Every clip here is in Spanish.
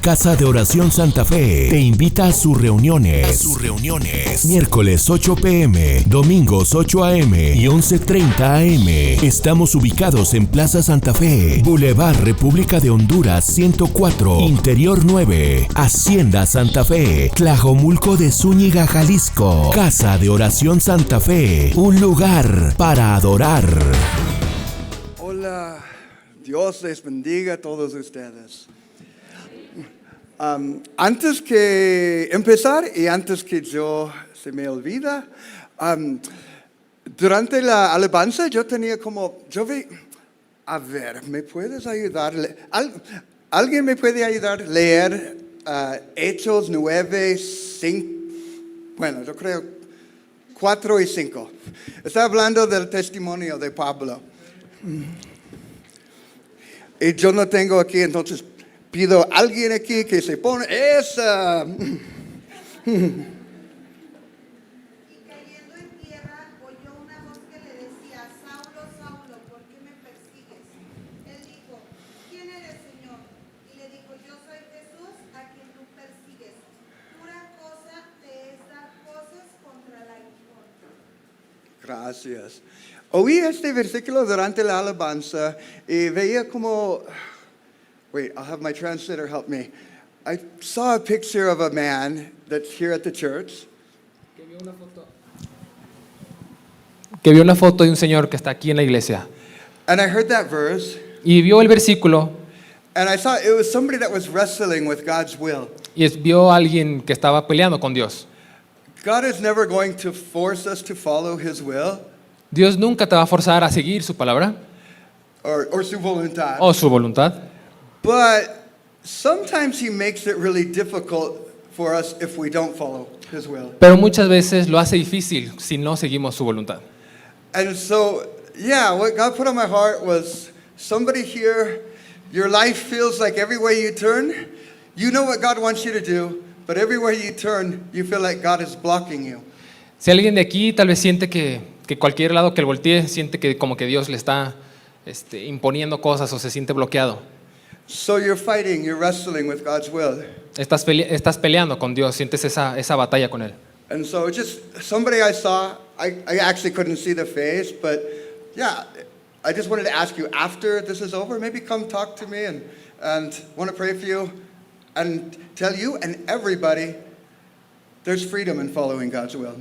Casa de Oración Santa Fe te invita a sus reuniones. Miércoles 8 p.m., domingos 8 a.m. y 11:30 a.m. Estamos ubicados en Plaza Santa Fe, Boulevard República de Honduras 104, Interior 9, Hacienda Santa Fe, Tlajomulco de Zúñiga, Jalisco. Casa de Oración Santa Fe, un lugar para adorar. Hola, Dios les bendiga a todos ustedes. Antes que empezar y antes que yo se me olvida, durante la alabanza yo tenía a ver, ¿me puedes ayudar? ¿Alguien me puede ayudar a leer Hechos 9, 5? Bueno, yo creo 4 y 5. Está hablando del testimonio de Pablo. Y yo no tengo aquí, entonces pido a alguien aquí que se pone esa. Y cayendo en tierra, oyó una voz que le decía: Saulo, Saulo, ¿por qué me persigues? Él dijo: ¿Quién eres, Señor? Y le dijo: Yo soy Jesús, a quien tú persigues. Pura cosa te es dar voces contra la aguijón. Gracias. Oí este versículo durante la alabanza y veía como, wait, I'll have my translator help me. I saw a picture of a man that's here at the church. Que vio una foto de un señor que está aquí en la iglesia. And I heard that verse. Y vio el versículo. And I saw it was somebody that was wrestling with God's will. Y vio a alguien que estaba peleando con Dios. God is never going to force us to follow His will. Dios nunca te va a forzar a seguir su palabra Or su voluntad. o su voluntad. But sometimes He makes it really difficult for us if we don't follow His will. Pero muchas veces lo hace difícil si no seguimos su voluntad. And so, yeah, what God put on my heart was somebody here, your life feels like everywhere you turn, you know what God wants you to do, but everywhere you turn, you feel like God is blocking you. Si alguien de aquí tal vez siente que cualquier lado que él voltee, siente que como que Dios le está imponiendo cosas o se siente bloqueado. So you're fighting, you're wrestling with God's will. Estás peleando con Dios, sientes esa batalla con Él. And so just somebody I saw, I actually couldn't see the face, but yeah, I just wanted to ask you, after this is over, maybe come talk to me and want to pray for you and tell you and everybody there's freedom in following God's will.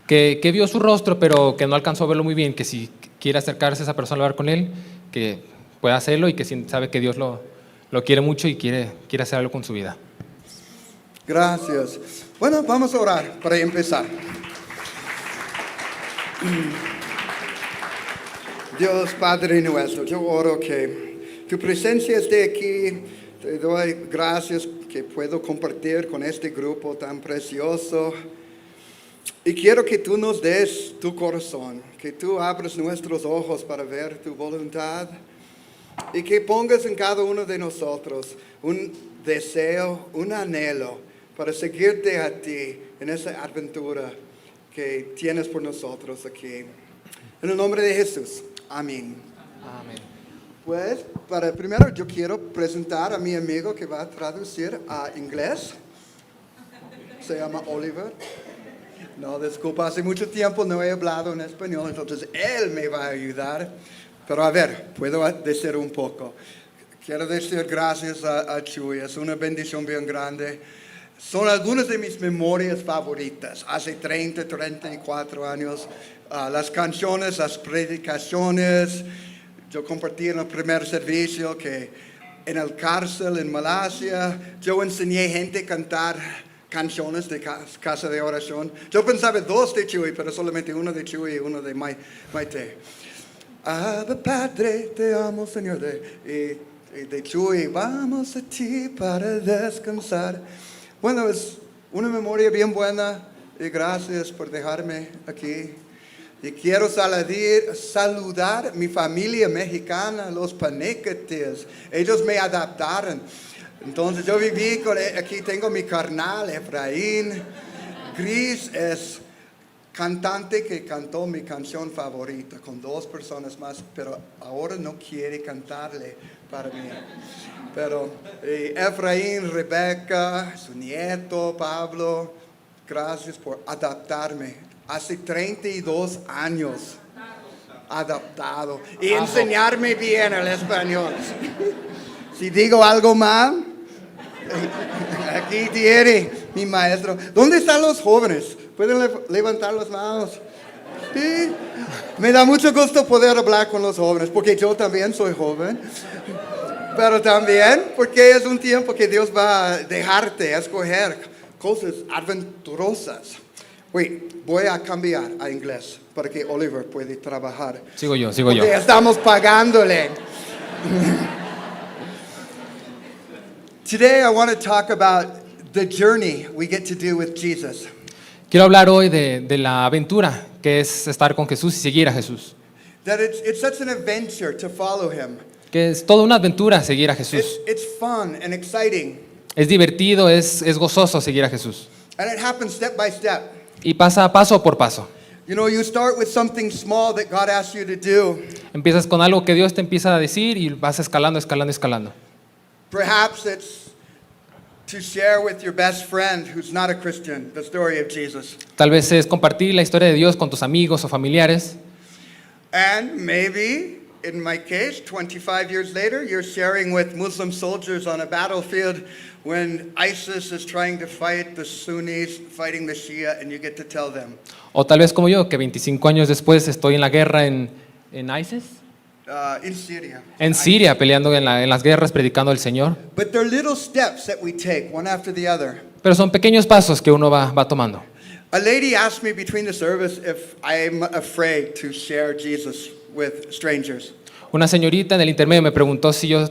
Que vio su rostro, pero que no alcanzó a verlo muy bien, que si quiere acercarse a esa persona a hablar con él, que pueda hacerlo y que sabe que Dios lo quiere mucho y quiere hacer algo con su vida. Gracias. Bueno, vamos a orar para empezar. Dios Padre nuestro, yo oro que tu presencia esté aquí. Te doy gracias que puedo compartir con este grupo tan precioso. Y quiero que tú nos des tu corazón, que tú abras nuestros ojos para ver tu voluntad y que pongas en cada uno de nosotros un deseo, un anhelo para seguirte a ti en esa aventura que tienes por nosotros aquí. En el nombre de Jesús. Amén. Amén. Pues, primero yo quiero presentar a mi amigo que va a traducir a inglés. Se llama Oliver. No, disculpa, hace mucho tiempo no he hablado en español, entonces él me va a ayudar. Pero a ver, puedo decir un poco. Quiero decir gracias a Chuy, es una bendición bien grande. Son algunas de mis memorias favoritas. Hace 34 años, las canciones, las predicaciones. Yo compartí en el primer servicio que en el cárcel en Malasia, yo enseñé gente a cantar canciones de casa de oración. Yo pensaba 2 de Chuy, pero solamente uno de Chuy y uno de Maite. Abba Padre, te amo Señor, y de Chuy, vamos a ti para descansar. Bueno, es una memoria bien buena y gracias por dejarme aquí. Y quiero saludar a mi familia mexicana, los Panecates. Ellos me adaptaron. Entonces yo viví aquí tengo mi carnal Efraín. Gris es cantante que cantó mi canción favorita con 2 personas más, pero ahora no quiere cantarle para mí. Pero Efraín, Rebeca, su nieto, Pablo, gracias por adaptarme. Hace 32 años adaptado y enseñarme bien el español. Si digo algo mal, aquí tiene mi maestro. ¿Dónde están los jóvenes? ¿Pueden levantar las manos? Sí. Me da mucho gusto poder hablar con los jóvenes, porque yo también soy joven. Pero también porque es un tiempo que Dios va a dejarte escoger cosas aventurosas. Voy a cambiar a inglés para que Oliver pueda trabajar. Sigo yo. Porque estamos pagándole. Today I want to talk about the journey we get to do with Jesus. Quiero hablar hoy de la aventura que es estar con Jesús y seguir a Jesús. That it's such an adventure to follow him. Que es toda una aventura seguir a Jesús. It's fun and exciting. Es divertido, es gozoso seguir a Jesús. And it happens step by step. Y pasa paso por paso. You know, you start with something small that God asks you to do. Empiezas con algo que Dios te empieza a decir y vas escalando. Perhaps it's to share with your best friend who's not a Christian the story of Jesus. Tal vez es compartir la historia de Dios con tus amigos o familiares. And maybe, in my case, 25 years later, you're sharing with Muslim soldiers on a battlefield when ISIS is trying to fight the Sunnis, fighting the Shia, and you get to tell them. O tal vez como yo, que 25 años después estoy en la guerra en ISIS. In Syria. En Siria, peleando en las guerras, predicando al Señor. But they're little steps that we take, one after the other. Pero son pequeños pasos que uno va tomando. A lady asked me between the service if I'm afraid to share Jesus with strangers. Una señorita en el intermedio me preguntó si yo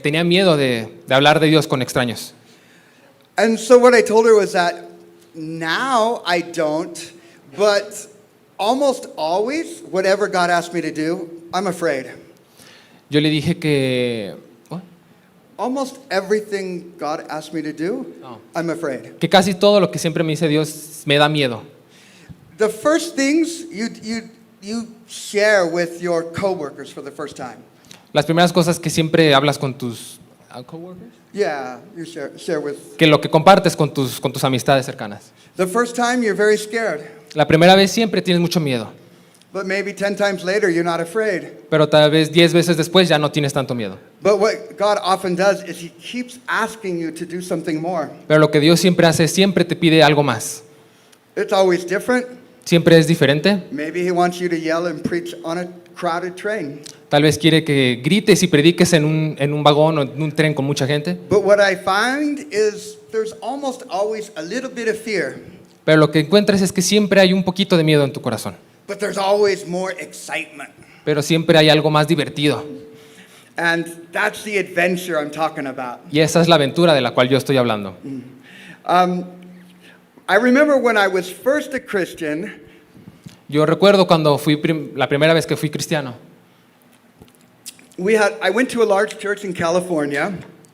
tenía miedo de hablar de Dios con extraños. And so what I told her was that now I don't, but almost always, whatever God asked me to do, I'm afraid. Yo le dije que Almost everything God asked me to do, I'm afraid. casi todo lo que siempre me dice Dios me da miedo. The first things you share with your coworkers for the first time. Las primeras cosas que siempre hablas con tus coworkers, Yeah, you share with. que lo que compartes con tus amistades cercanas. The first time you're very scared, La primera vez siempre tienes mucho miedo, but maybe 10 times later you're not afraid. pero tal vez 10 veces después ya no tienes tanto miedo. But what God often does is He keeps asking you to do something more. Pero lo que Dios siempre hace, siempre te pide algo más. It's always different. Siempre es diferente. Maybe He wants you to yell and preach on a crowded train. Tal vez quiere que grites y prediques en un vagón o en un tren con mucha gente. But what I find is there's almost always a little bit of fear, Pero lo que encuentras es que siempre hay un poquito de miedo en tu corazón. but there's always more excitement. Pero siempre hay algo más divertido. And that's the adventure I'm talking about. Y esa es la aventura de la cual yo estoy hablando. I remember when I was first a Christian, Yo recuerdo cuando fui la primera vez que fui cristiano. I went to a large church in California,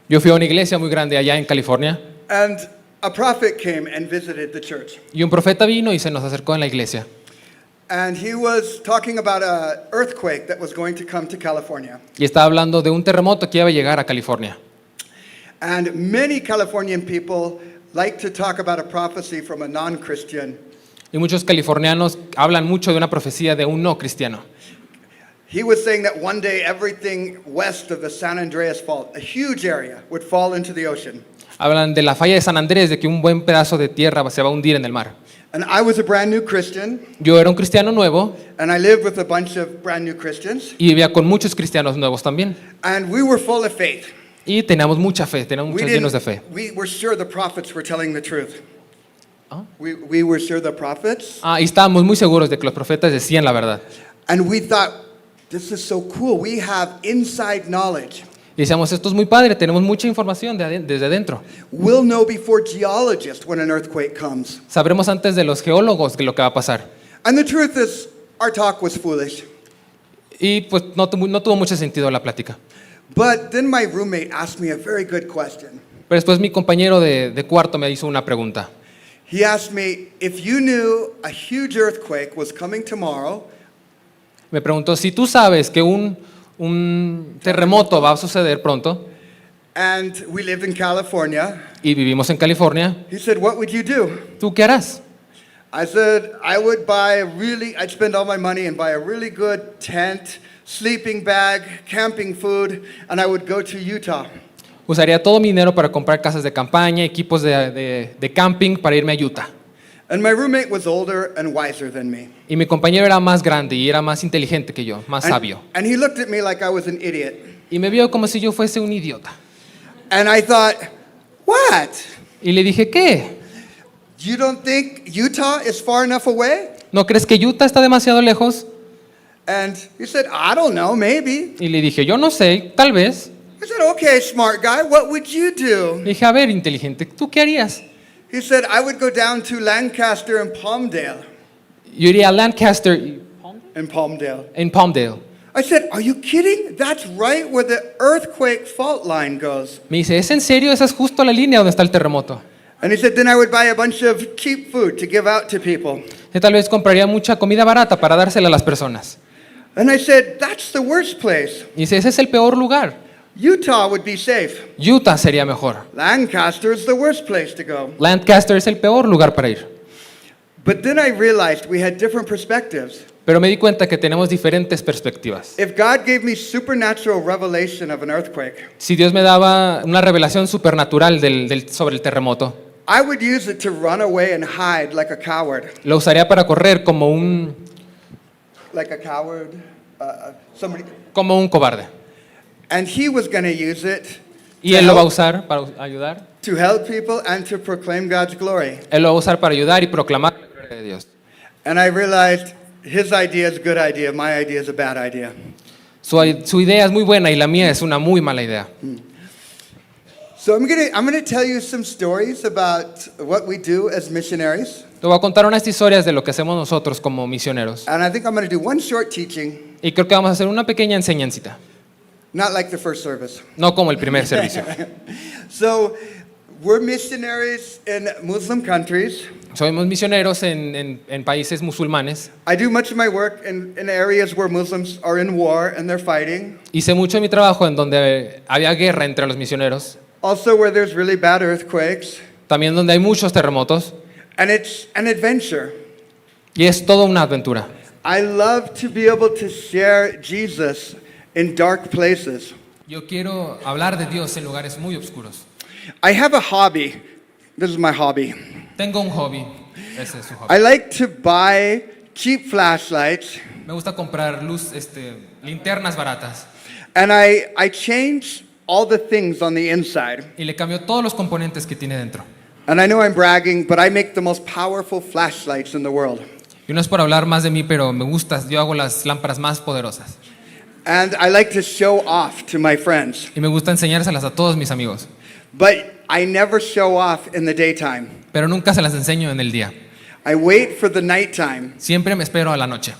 Yo fui a una iglesia muy grande allá en California and a prophet came and visited the church. y un profeta vino y se nos acercó en la iglesia. And he was talking about an earthquake that was going to come to California. Y estaba hablando de un terremoto que iba a llegar a California. And many Californian people like to talk about a prophecy from a non-Christian. Y muchos californianos hablan mucho de una profecía de un no cristiano. He was saying that one day everything west of the San Andreas Fault, a huge area, would fall into the ocean. Hablan de la falla de San Andrés, de que un buen pedazo de tierra se va a hundir en el mar. And I was a brand new Christian, Yo era un cristiano nuevo and I lived with a bunch of brand new Christians, y vivía con muchos cristianos nuevos también. and we were full of faith. Y teníamos mucha fe, teníamos muchos llenos de fe. We were sure the prophets were telling the truth. Huh? We were sure the prophets, Y estábamos muy seguros de que los profetas decían la verdad. and we thought, this is so cool. We have inside knowledge. Y decíamos, esto es muy padre, tenemos mucha información desde adentro. We'll know before geologists when an earthquake comes. Sabremos antes de los geólogos de lo que va a pasar. And the truth is, our talk was foolish. Y pues no tuvo mucho sentido la plática. But then my roommate asked me a very good question. Pero después mi compañero de cuarto me hizo una pregunta. He asked me, if you knew a huge earthquake was coming tomorrow, Me preguntó, si tú sabes que un terremoto va a suceder pronto and we live in California, y vivimos en California, he said, what would you do? ¿tú qué harás? I said, I'd spend all my money and buy a really good tent, sleeping bag, camping food, and I would go to Utah. Usaría todo mi dinero para comprar casas de campaña, equipos de camping para irme a Utah. And my roommate was older and wiser than me. Y mi compañero era más grande y era más inteligente que yo, más sabio. And he looked at me like I was an idiot. Y me vio como si yo fuese un idiota. And I thought, what? Y le dije, ¿qué? You don't think Utah is far enough away? ¿No crees que Utah está demasiado lejos? And he said, I don't know, maybe. Y le dije, yo no sé, tal vez. I said, okay, smart guy, what would you do? Le dije, a ver, inteligente, ¿tú qué harías? He said, I would go down to Lancaster and Palmdale. Yo iría a Lancaster In Palmdale. en Palmdale. I said, are you kidding? That's right where the earthquake fault line goes. Me dice, ¿es en serio? Esa es justo la línea donde está el terremoto. And he said, then I would buy a bunch of cheap food to give out to people. Yo tal vez compraría mucha comida barata para dársela a las personas. And I said, that's the worst place. Y dice, ese es el peor lugar. Utah would be safe. Utah sería mejor. Lancaster is the worst place to go. Lancaster es el peor lugar para ir. But then I realized we had different perspectives. Pero me di cuenta que tenemos diferentes perspectivas. If God gave me supernatural revelation of an earthquake, Si Dios me daba una revelación supernatural sobre el terremoto, I would use it to run away and hide like a coward. lo usaría para correr como un Somebody. cobarde. And he was going to use it Y Él lo va a usar para ayudar. to help people and to proclaim God's glory. Él lo va a usar para ayudar y proclamar la gloria de Dios. And I realized his idea is a good idea, my idea is a bad idea. Su idea es muy buena y la mía es una muy mala idea. So I'm going to tell you some stories about what we do as missionaries. Te voy a contar unas historias de lo que hacemos nosotros como misioneros. And I think I'm going to do one short teaching, Y creo que vamos a hacer una pequeña enseñancita, not like the first service. no como el primer servicio. So we're missionaries in Muslim countries. Somos misioneros en países musulmanes. I do much of my work in areas where Muslims are in war and they're fighting. Hice mucho de mi trabajo en donde había guerra entre los misioneros, Also where there's really bad earthquakes. también donde hay muchos terremotos, And it's an adventure. y es toda una aventura. I love to be able to share Jesus in dark places. Yo quiero hablar de Dios en lugares muy oscuros. I have a hobby. This is my hobby. Tengo un hobby, ese es su hobby. I like to buy cheap flashlights Me gusta comprar linternas baratas and I change all the things on the inside. y le cambio todos los componentes que tiene dentro. And I know I'm bragging, but I make the most powerful flashlights in the world. Y no es por hablar más de mí, pero me gusta, yo hago las lámparas más poderosas. And I like to show off to my friends. Y me gusta enseñárselas a todos mis amigos. But I never show off in the daytime. Pero nunca se las enseño en el día. I wait for the nighttime. Siempre me espero a la noche.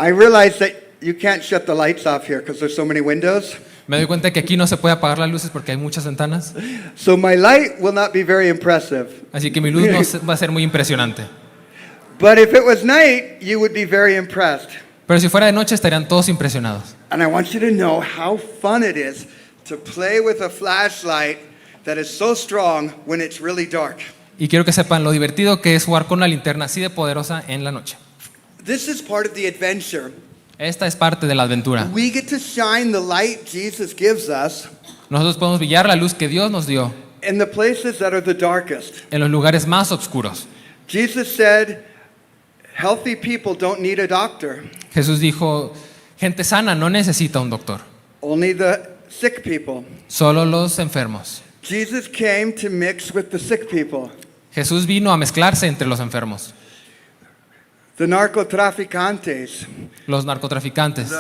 I realize that you can't shut the lights off here because there's so many windows. Me doy cuenta que aquí no se puede apagar las luces porque hay muchas ventanas. So my light will not be very impressive. Así que mi luz no va a ser muy impresionante. But if it was night, you would be very impressed. Pero si fuera de noche estarían todos impresionados. And I want you to know how fun it is to play with a flashlight that is so strong when it's really dark. Y quiero que sepan lo divertido que es jugar con una linterna así de poderosa en la noche. This is part of the adventure. Esta es parte de la aventura. We get to shine the light Jesus gives us Nosotros podemos brillar la luz que Dios nos dio in the places that are the darkest. en los lugares más oscuros. Jesus said, healthy people don't need a doctor. Jesús dijo, gente sana no necesita un doctor, Only the sick people. solo los enfermos. Jesus came to mix with the sick people. Jesús vino a mezclarse entre los enfermos, The narcotraficantes, los narcotraficantes,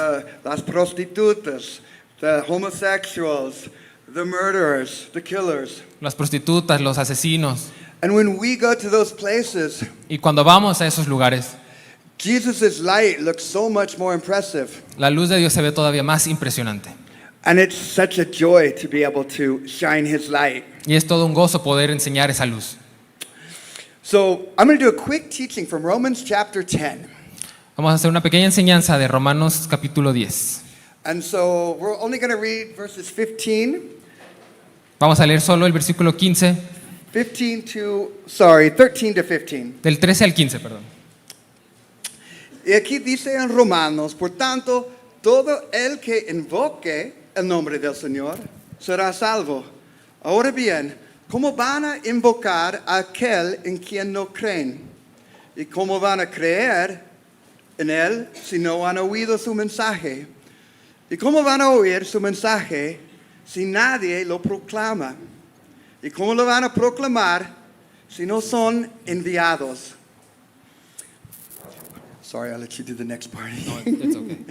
las prostitutas, the homosexuals, the murderers, the killers. las prostitutas, los asesinos. And when we go to those places, Y cuando vamos a esos lugares, Jesus' light looks so much more impressive. la luz de Dios se ve todavía más impresionante. And it's such a joy to be able to shine his light. Y es todo un gozo poder enseñar esa luz. So I'm going to do a quick teaching from Romans chapter 10. Vamos a hacer una pequeña enseñanza de Romanos capítulo 10. And so we're only going to read verses 15 Vamos a leer solo el versículo 13 to 15. del 13 al 15, perdón. Y aquí dice en Romanos, por tanto, todo el que invoque el nombre del Señor será salvo. Ahora bien, ¿cómo van a invocar a aquel en quien no creen? ¿Y cómo van a creer en él si no han oído su mensaje? ¿Y cómo van a oír su mensaje si nadie lo proclama? ¿Y cómo lo van a proclamar si no son enviados? Sorry, I'll let you do the next part. It's okay.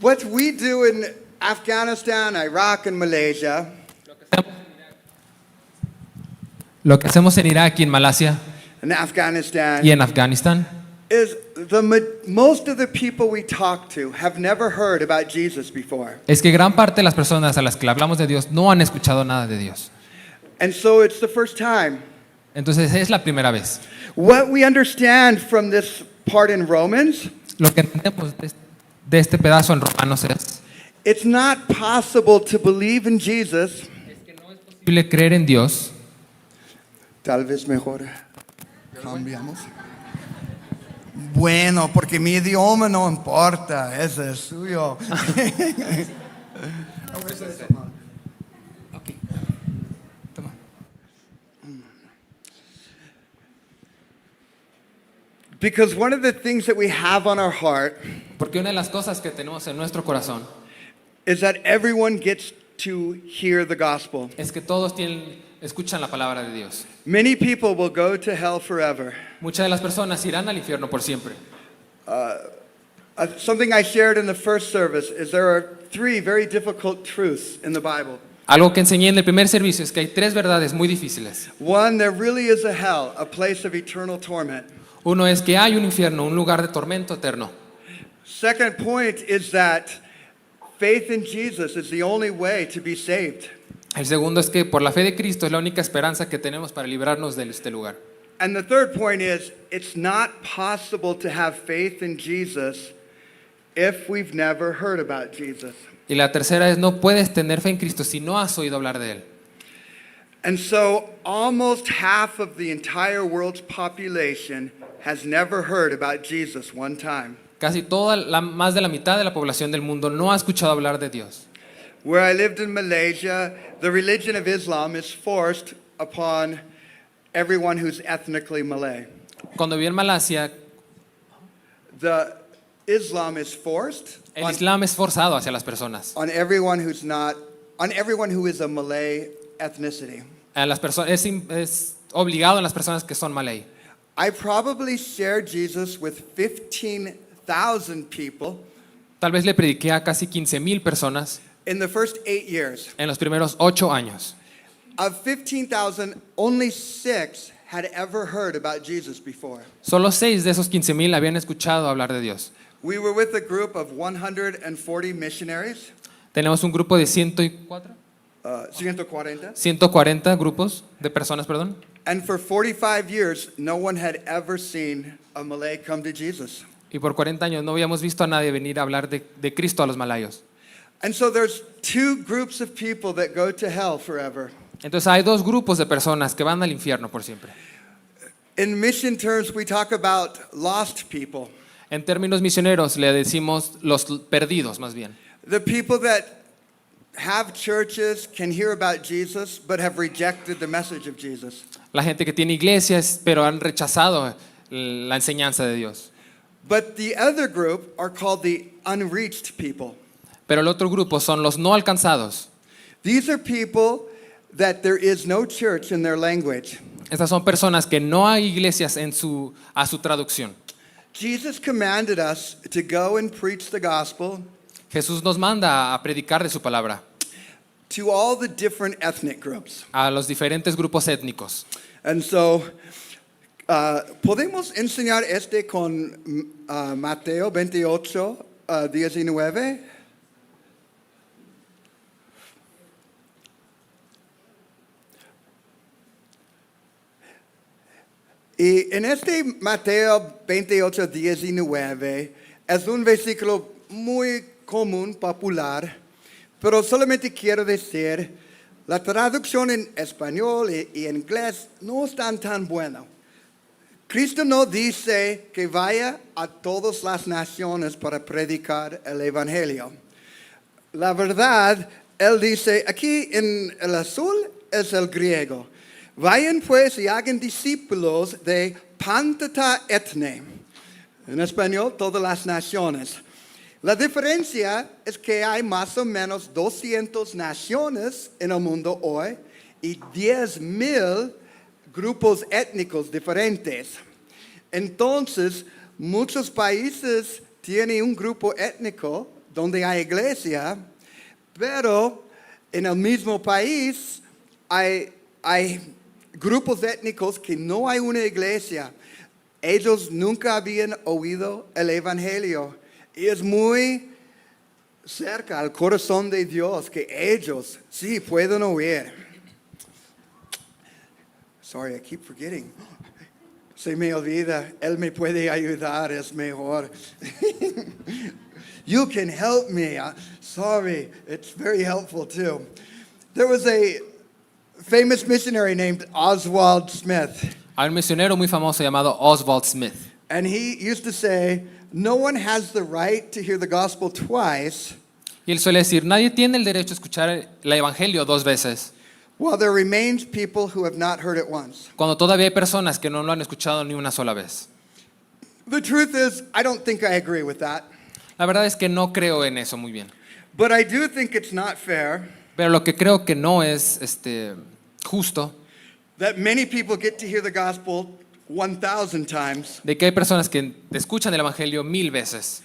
What we do in Afghanistan, Iraq, and Malaysia Lo que hacemos en Irak y en Malasia and Afghanistan y en Afganistán is most of the people we talk to have never heard about Jesus before. es que gran parte de las personas a las que le hablamos de Dios no han escuchado nada de Dios. And so it's the first time. Entonces es la primera vez. What we understand from this part in Romans, Lo que entendemos de este pedazo en Romanos es it's not possible to believe in Jesus. posible creer en Dios. Tal vez mejor cambiamos. Bueno, porque mi idioma no importa, ese es suyo. Toma. Because one of the things that we have on our heart Porque una de las cosas que tenemos en nuestro corazón is that everyone gets to hear the gospel. es que todos escuchan la palabra de Dios. Many people will go to hell forever. Muchas de las personas irán al infierno por siempre. Something I shared in the first service is there are 3 very difficult truths in the Bible. Algo que enseñé en el primer servicio es que hay 3 verdades muy difíciles. One, there really is a hell, a place of eternal torment. Uno es que hay un infierno, un lugar de tormento eterno. Second point is that faith in Jesus is the only way to be saved. El segundo es que por la fe de Cristo es la única esperanza que tenemos para librarnos de este lugar. And the third point is it's not possible to have faith in Jesus if we've never heard about Jesus. Y la tercera es no puedes tener fe en Cristo si no has oído hablar de Él. And so almost half of the entire world's population has never heard about Jesus one time. Casi más de la mitad de la población del mundo no ha escuchado hablar de Dios. Where I lived in Malaysia, the religion of Islam is forced upon everyone who's ethnically Malay. Cuando viví en Malasia, The Islam is forced el Islam es forzado hacia las personas. on everyone who is a Malay ethnicity. A las es obligado a las personas que son malay. I probably shared Jesus with 15,000 people Tal vez le prediqué a casi 15,000 personas in the first 8 years. en los primeros 8 años. Of 15,000, only 6 had ever heard about Jesus before. Solo 6 de esos 15,000 habían escuchado hablar de Dios. We were with a group of 140 missionaries, Tenemos un grupo de 140 grupos de personas, perdón. and for 45 years, no one had ever seen a Malay come to Jesus. Y por 40 años no habíamos visto a nadie venir a hablar de Cristo a los malayos. And so there's 2 groups of people that go to hell forever. Entonces hay 2 grupos de personas que van al infierno por siempre. In mission terms, we talk about lost people, En términos misioneros le decimos los perdidos más bien. the people that have churches, can hear about Jesus, but have rejected the message of Jesus. La gente que tiene iglesias pero han rechazado la enseñanza de Dios. But the other group are called the unreached people. Pero el otro grupo son los no alcanzados. These are people that there is no church in their language. Estas son personas que no hay iglesias a su traducción. Jesus commanded us to go and preach the gospel Jesús nos manda a predicar de su palabra to all the different ethnic groups. a los diferentes grupos étnicos. And so, podemos enseñar con Mateo 28, 19. Y en este Mateo 28, 19 es un versículo muy común, popular, pero solamente quiero decir, la traducción en español y en inglés no están tan buena. Cristo no dice que vaya a todas las naciones para predicar el Evangelio. La verdad, Él dice, aquí en el azul es el griego. Vayan pues y hagan discípulos de Pantata Etne. En español, todas las naciones. La diferencia es que hay más o menos 200 naciones en el mundo hoy y 10,000 grupos étnicos diferentes. Entonces, muchos países tienen un grupo étnico donde hay iglesia, pero en el mismo país hay grupos étnicos que no hay una iglesia. Ellos nunca habían oído el Evangelio. Y es muy cerca al corazón de Dios que ellos sí pueden oír. Sorry, I keep forgetting. Se me olvida, Él me puede ayudar, es mejor. You can help me. Sorry, it's very helpful too. There was a famous missionary named Oswald Smith. Hay un misionero muy famoso llamado Oswald Smith. And he used to say, no one has the right to hear the gospel twice Y él suele decir, nadie tiene el derecho a escuchar el evangelio 2 veces, while there remains people who have not heard it once. cuando todavía hay personas que no lo han escuchado ni una sola vez. The truth is, I don't think I agree with that. La verdad es que no creo en eso muy bien. But I do think it's not fair Pero lo que creo que no es justo, that many people get to hear the gospel 1,000 times de que hay personas que escuchan el evangelio 1000 veces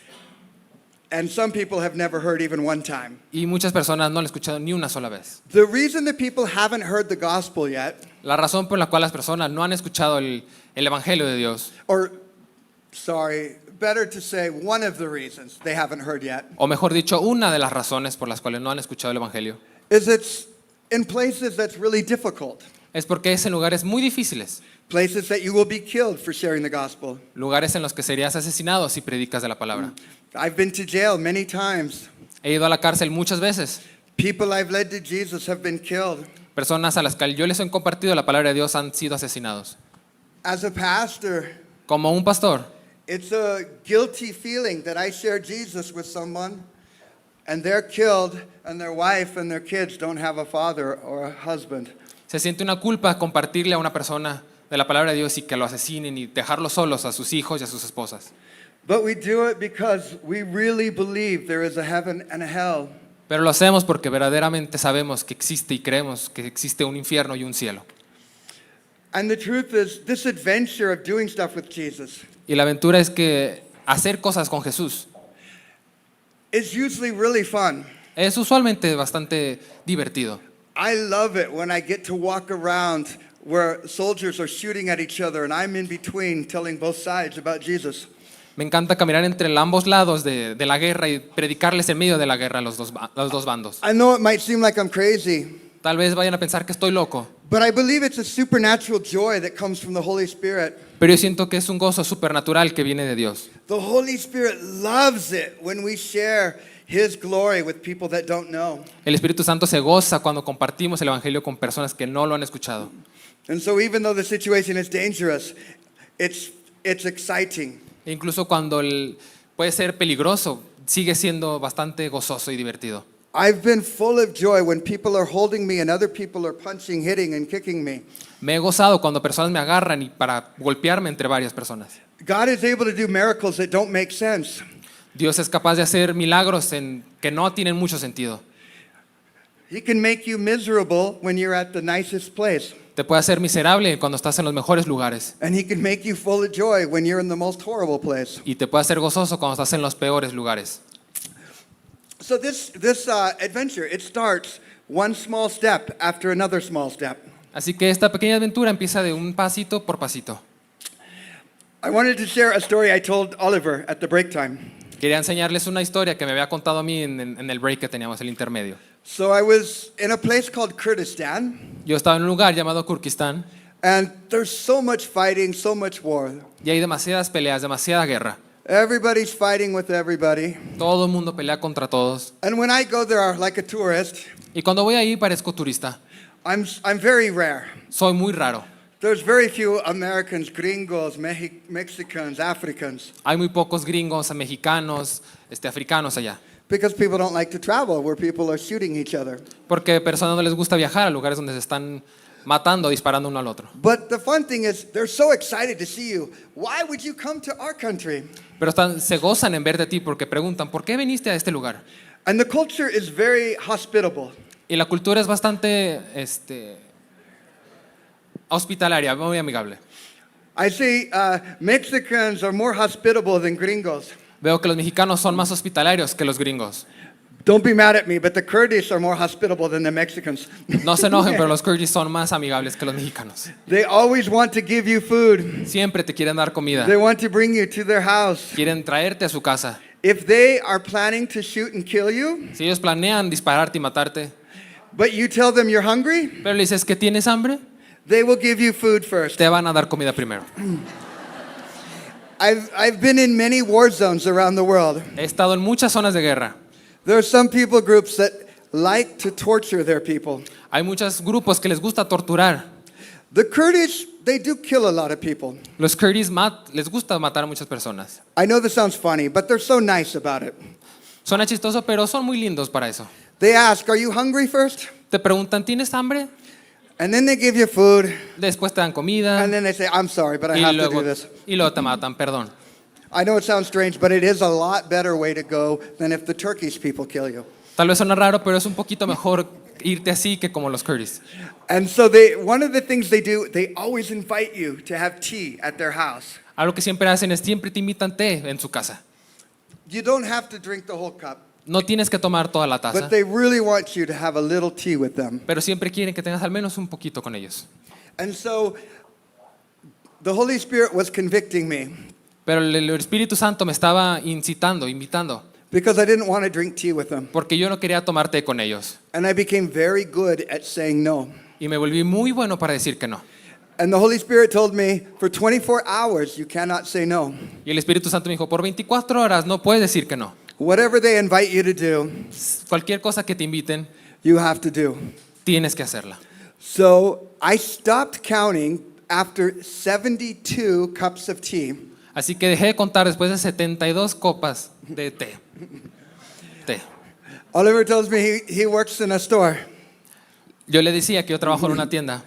and some people have never heard even one time. y muchas personas no lo han escuchado ni una sola vez. The reason that people haven't heard the gospel yet, La razón por la cual las personas no han escuchado el evangelio de Dios, better to say one of the reasons they haven't heard yet, o mejor dicho, una de las razones por las cuales no han escuchado el evangelio, is it's in places that's really difficult. es porque es en lugares muy difíciles, Places that you will be killed for sharing the gospel. lugares en los que serías asesinado si predicas de la palabra. I've been to jail many times. He ido a la cárcel muchas veces. People I've led to Jesus have been killed. Personas a las que yo les he compartido la palabra de Dios han sido asesinados. As a pastor, Como un pastor, it's a guilty feeling that I share Jesus with someone and they're killed and their wife and their kids don't have a father or a husband. se siente una culpa compartirle a una persona de la palabra de Dios y que lo asesinen y dejarlos solos a sus hijos y a sus esposas. But we do it because we really believe there is a heaven and a hell. Pero lo hacemos porque verdaderamente sabemos que existe y creemos que existe un infierno y un cielo. And the truth is, this adventure of doing stuff with Jesus Y la aventura es que hacer cosas con Jesús is usually really fun. es usualmente bastante divertido. I love it when I get to walk around where soldiers are shooting at each other and I'm in between telling both sides about Jesus. Me encanta caminar entre ambos lados de la guerra y predicarles en medio de la guerra a los dos bandos. I know it might seem like I'm crazy, Tal vez vayan a pensar que estoy loco, but I believe it's a supernatural joy that comes from the Holy Spirit. pero yo siento que es un gozo supernatural que viene de Dios. The Holy Spirit loves it when we share His glory with people that don't know. El Espíritu Santo se goza cuando compartimos el evangelio con personas que no lo han escuchado. And so even though the situation is dangerous, it's exciting. E incluso cuando puede ser peligroso, sigue siendo bastante gozoso y divertido. I've been full of joy when people are holding me and other people are punching, hitting, and kicking me. Me he gozado cuando personas me agarran y para golpearme entre varias personas. God is able to do miracles that don't make sense. Dios es capaz de hacer milagros que no tienen mucho sentido. He can make you miserable when you're at the nicest place. Te puede hacer miserable cuando estás en los mejores lugares. And He can make you full of joy when you're in the most horrible place. Y te puede hacer gozoso cuando estás en los peores lugares. So this adventure, it starts one small step after another small step. Así que esta pequeña aventura empieza de un pasito por pasito. I wanted to share a story I told Oliver at the break time. Quería enseñarles una historia que me había contado a mí en el break que teníamos, el intermedio. So I was in a place called Kurdistan. Yo estaba en un lugar llamado Kurdistán. And there's so much fighting, so much war. Y hay demasiadas peleas, demasiada guerra. Everybody's fighting with everybody. Todo el mundo pelea contra todos. And when I go there like a tourist, Y cuando voy ahí parezco turista. I'm very rare. Soy muy raro. There's very few Americans, gringos, Mexicans, Africans, Hay muy pocos gringos, mexicanos, africanos allá. because people don't like to travel where people are shooting each other. Porque a personas no les gusta viajar a lugares donde se están matando, disparando uno al otro. But the fun thing is, they're so excited to see you. Why would you come to our country? Pero se gozan en ver de ti porque preguntan, ¿por qué viniste a este lugar? And the culture is very hospitable. Y la cultura es bastante hospitalaria, muy amigable. I see Mexicans are more hospitable than gringos. Veo que los mexicanos son más hospitalarios que los gringos. Don't be mad at me, but the Kurdish are more hospitable than the Mexicans. No se enojen, pero los Kurdish son más amigables que los mexicanos. They always want to give you food. Siempre te quieren dar comida. They want to bring you to their house. Quieren traerte a su casa. If they are planning to shoot and kill you, Si ellos planean dispararte y matarte, but you tell them you're hungry, pero le dices que tienes hambre, they will give you food first. te van a dar comida primero. I've been in many war zones around the world. He estado en muchas zonas de guerra. There are some people groups that like to torture their people. Hay muchos grupos que les gusta torturar. The Kurdish, they do kill a lot of people. Los Kurdish les gusta matar a muchas personas. I know this sounds funny, but they're so nice about it. Suena chistoso, pero son muy lindos para eso. They ask, "Are you hungry first?" Te preguntan, ¿tienes hambre? And then they give you food, Después te dan comida and then they say, "I'm sorry, but I y have to luego, do this." y luego te matan, perdón. I know it sounds strange, but it is a lot better way to go than if the Turkish people kill you. Tal vez suena raro, pero es un poquito mejor irte así que como los Kurdish. And so one of the things they do, they always invite you to have tea at their house. Algo que siempre hacen es siempre te invitan té en su casa. You don't have to drink the whole cup, No tienes que tomar toda la taza, but they really want you to have a little tea with them. pero siempre quieren que tengas al menos un poquito con ellos. And so the Holy Spirit was convicting me Pero el Espíritu Santo me estaba invitando, because I didn't want to drink tea with them. porque yo no quería tomar té con ellos. And I became very good at saying no. Y me volví muy bueno para decir que no. And the Holy Spirit told me, for 24 hours, you cannot say no. Y el Espíritu Santo me dijo, por 24 horas no puedes decir que no. Whatever they invite you to do, Cualquier cosa que te inviten, you have to do. tienes que hacerla. So I stopped counting after 72 cups of tea. Así que dejé de contar después de 72 copas de té. Oliver tells me he works in a store. Yo le decía que yo trabajo en una tienda.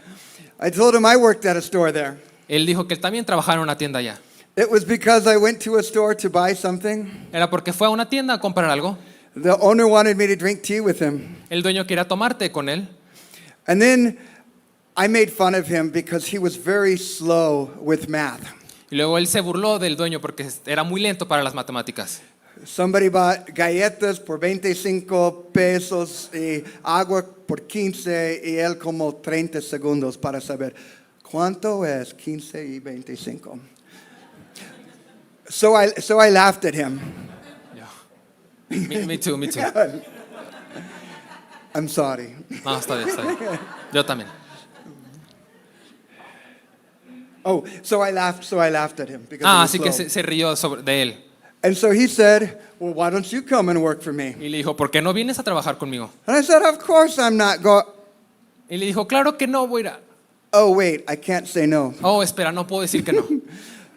I told him I worked at a store there. Él dijo que él también trabajaba en una tienda allá. It was because I went to a store to buy something. Era porque fue a una tienda a comprar algo. The owner wanted me to drink tea with him. El dueño quería tomar té con él. And then I made fun of him because he was very slow with math. Y luego él se burló del dueño porque era muy lento para las matemáticas. Somebody bought galletas por 25 pesos y agua por 15 y él como 30 segundos para saber cuánto es 15 y 25. So I laughed at him. Me too. I'm sorry. No, está bien. Yo también. Oh, so I laughed at him because Ah, he así was que slow. se rió de él. And so he said, "Well, why don't you come and work for me?" Y le dijo, ¿por qué no vienes a trabajar conmigo? And I said, "Of course I'm not going." Y le dijo, claro que no, voy a ir. Oh, wait, I can't say no. Oh, espera, no puedo decir que no.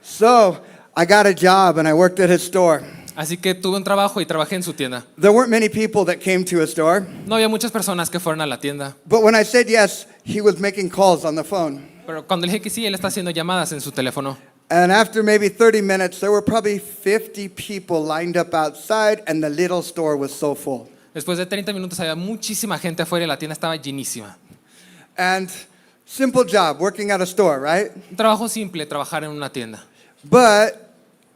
So I got a job and I worked at his store. Así que tuve un trabajo y trabajé en su tienda. There weren't many people that came to his store, No había muchas personas que fueron a la tienda. but when I said yes, he was making calls on the phone. Pero cuando le dije que sí, él está haciendo llamadas en su teléfono. And after maybe 30 minutes, there were probably 50 people lined up outside, and the little store was so full. Después de 30 minutos había muchísima gente afuera y la tienda estaba llenísima. And simple job, working at a store, right? Un trabajo simple, trabajar en una tienda. But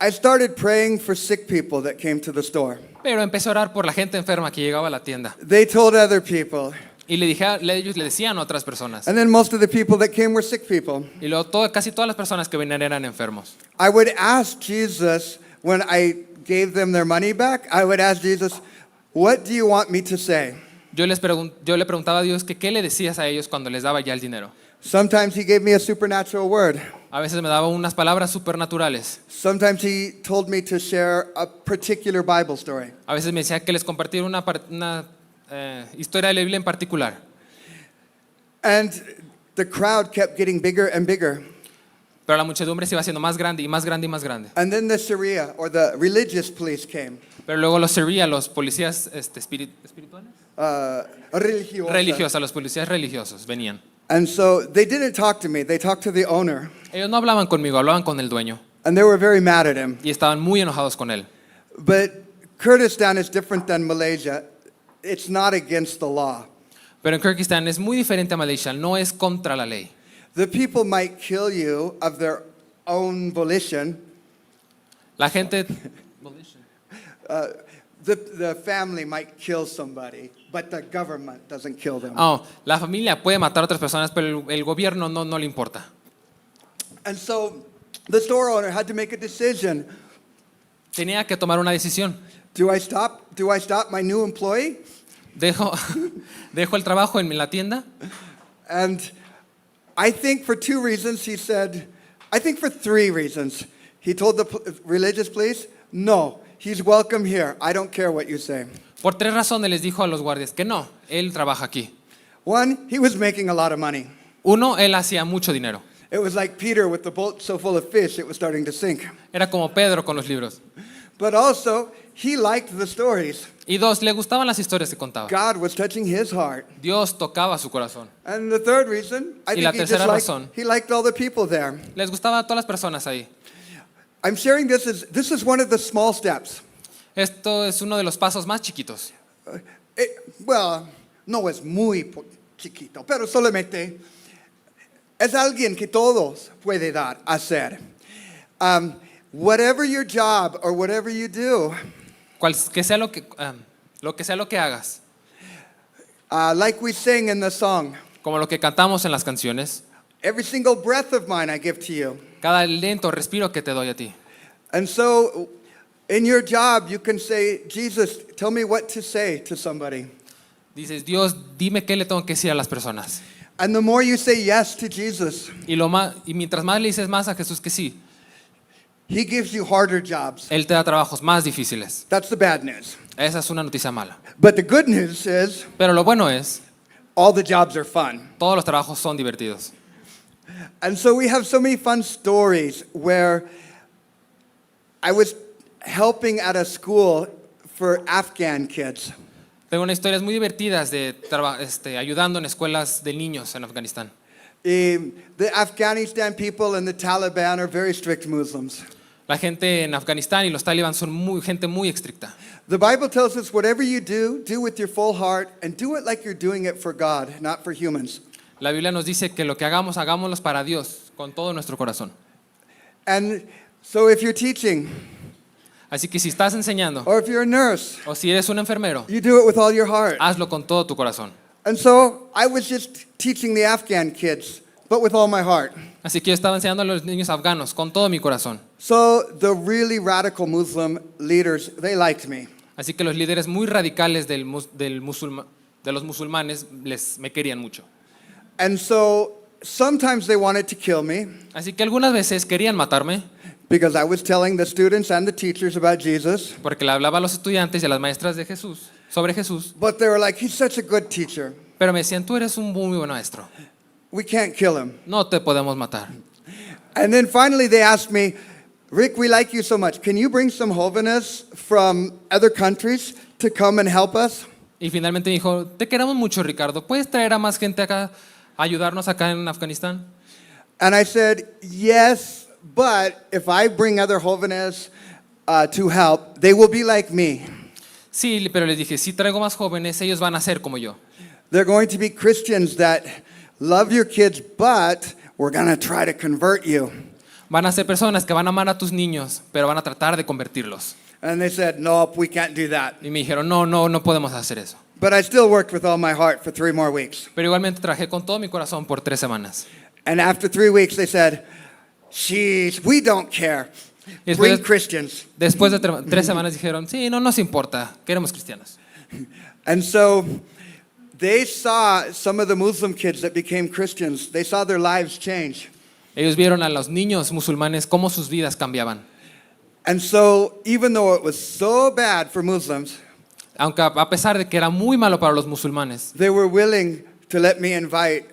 I started praying for sick people that came to the store. Pero empecé a orar por la gente enferma que llegaba a la tienda. They told other people. Y ellos le decían a otras personas. And then most of the people that came were sick people. Y luego casi todas las personas que venían eran enfermos. I would ask Jesus, when I gave them their money back, I would ask Jesus, "What do you want me to say?" Yo le preguntaba a Dios que qué le decías a ellos cuando les daba ya el dinero. Sometimes he gave me a supernatural word. A veces me daba unas palabras supernaturales. Sometimes he told me to share a particular Bible story. A veces me decía que les compartiera una historia de la Biblia en particular. And the crowd kept getting bigger and bigger. Pero la muchedumbre se iba haciendo más grande y más grande y más grande. And then the Sharia, or the religious police, came. Pero luego los Sharia, los policías espirituales, Religiosa. los policías religiosos venían. And so they didn't talk to me. They talked to the owner. Ellos no hablaban conmigo, hablaban con el dueño And they were very mad at him. y estaban muy enojados con él. But Kurdistan is different than Malaysia. It's not against the law. Pero en Kirguistán es muy diferente a Malaysia, no es contra la ley. The people might kill you of their own volition. La gente, The family might kill somebody, but the government doesn't kill them. la familia puede matar a otras personas, pero el gobierno no le importa. And so the store owner had to make a decision. Tenía que tomar una decisión. Do I stop my new employee? Dejo el trabajo en la tienda. And I think for two reasons he said, I think for three reasons. He told the religious police, no, he's welcome here. I don't care what you say. Por 3 razones les dijo a los guardias que no, él trabaja aquí. One, he was making a lot of money. 1, él hacía mucho dinero. It was like Peter with the boat so full of fish, it was starting to sink. Era como Pedro con los libros. But also, he liked the stories. Y 2, le gustaban las historias que contaba. God was touching his heart. Dios tocaba su corazón. And the third reason, I Y la think tercera razón. he liked all the people there. Les gustaba a todas las personas ahí. I'm sharing this is one of the small steps. Esto es uno de los pasos más chiquitos. Well, no es muy chiquito, pero solamente es alguien que todos puede dar, hacer. Whatever your job or whatever you do, Que sea lo que sea lo que hagas, like we sing in the song, como lo que cantamos en las canciones, every single breath of mine I give to you. cada aliento, respiro que te doy a ti. And so in your job, you can say, Jesus, tell me what to say to somebody. Dices, Dios, dime qué le tengo que decir a las personas. And the more you say yes to Jesus, Y mientras más le dices más a Jesús que sí, he gives you harder jobs. Él te da trabajos más difíciles. That's the bad news. Esa es una noticia mala. But the good news is Pero lo bueno es, all the jobs are fun. todos los trabajos son divertidos. And so we have so many fun stories where I was helping at a school for Afghan kids. Tengo unas historias muy divertidas de ayudando en escuelas de niños en Afganistán. The Afghanistan people and the Taliban are very strict Muslims. La gente en Afganistán y los talibán son gente muy estricta. The Bible tells us whatever you do with your full heart and do it like you're doing it for God, not for humans. La Biblia nos dice que lo que hagamos, hagámoslo para Dios, con todo nuestro corazón. And so if you're teaching, Así que si estás enseñando, or if you're a nurse, o si eres un enfermero, you do it with all your heart. hazlo con todo tu corazón. And so I was just teaching the Afghan kids, but with all my heart. Así que yo estaba enseñando a los niños afganos con todo mi corazón. So the really radical Muslim leaders, they liked me. Así que los líderes muy radicales de los musulmanes me querían mucho. And so sometimes they wanted to kill me Así que algunas veces querían matarme because I was telling the students and the teachers about Jesus. porque le hablaba a los estudiantes y a las maestras de Jesús, sobre Jesús. But they were like, he's such a good teacher. Pero me decían, tú eres un muy buen maestro. We can't kill him. No te podemos matar. And then finally they asked me, Rick, we like you so much. Can you bring some jóvenes from other countries to come and help us? Y finalmente me dijo, te queremos mucho, Ricardo. ¿Puedes traer a más gente acá, a ayudarnos acá en Afganistán? And I said, yes, but if I bring other jóvenes to help, they will be like me. Sí, pero les dije, si traigo más jóvenes, ellos van a ser como yo. They're going to be Christians that love your kids, but we're going to try to convert you. Van a ser personas que van a amar a tus niños, pero van a tratar de convertirlos. And they said, nope, we can't do that. Y me dijeron, no podemos hacer eso. But I still worked with all my heart for 3 more weeks. Pero igualmente trabajé con todo mi corazón por 3 semanas. And after 3 weeks, they said, sheesh, we don't care. Y Bring Christians. Después de 3 semanas dijeron, sí, no nos importa, queremos cristianos. And so they saw some of the Muslim kids that became Christians. They saw their lives change. Ellos vieron a los niños musulmanes cómo sus vidas cambiaban. And so, even though it was so bad for Muslims, Aunque a pesar de que era muy malo para los musulmanes, they were willing to let me invite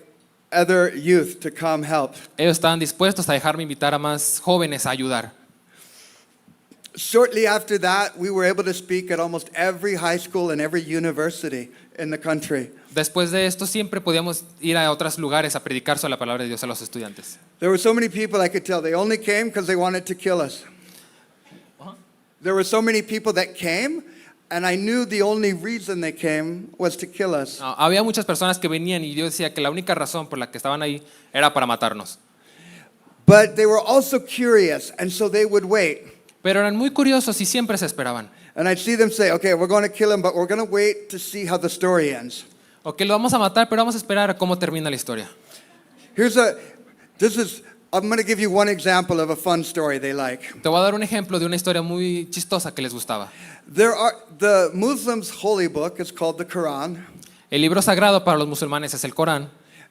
other youth to come help. ellos estaban dispuestos a dejarme invitar a más jóvenes a ayudar. Shortly after that, we were able to speak at almost every high school and every university in the country. Después de esto siempre podíamos ir a otros lugares a predicar sobre la palabra de Dios a los estudiantes. There were so many people I could tell they only came because they wanted to kill us. There were so many people that came, and I knew the only reason they came was to kill us. Había muchas personas que venían y yo decía que la única razón por la que estaban ahí era para matarnos. But they were also curious, and so they would wait. Pero eran muy curiosos y siempre se esperaban. And I'd see them say, okay, we're going to kill him, but we're going to wait to see how the story ends. Ok, lo vamos a matar, pero vamos a esperar a cómo termina la historia. I'm going to give you one example of a fun story they like. Te voy a dar un ejemplo de una historia muy chistosa que les gustaba. The Muslims' holy book is called the Quran, El libro sagrado para los musulmanes es el Corán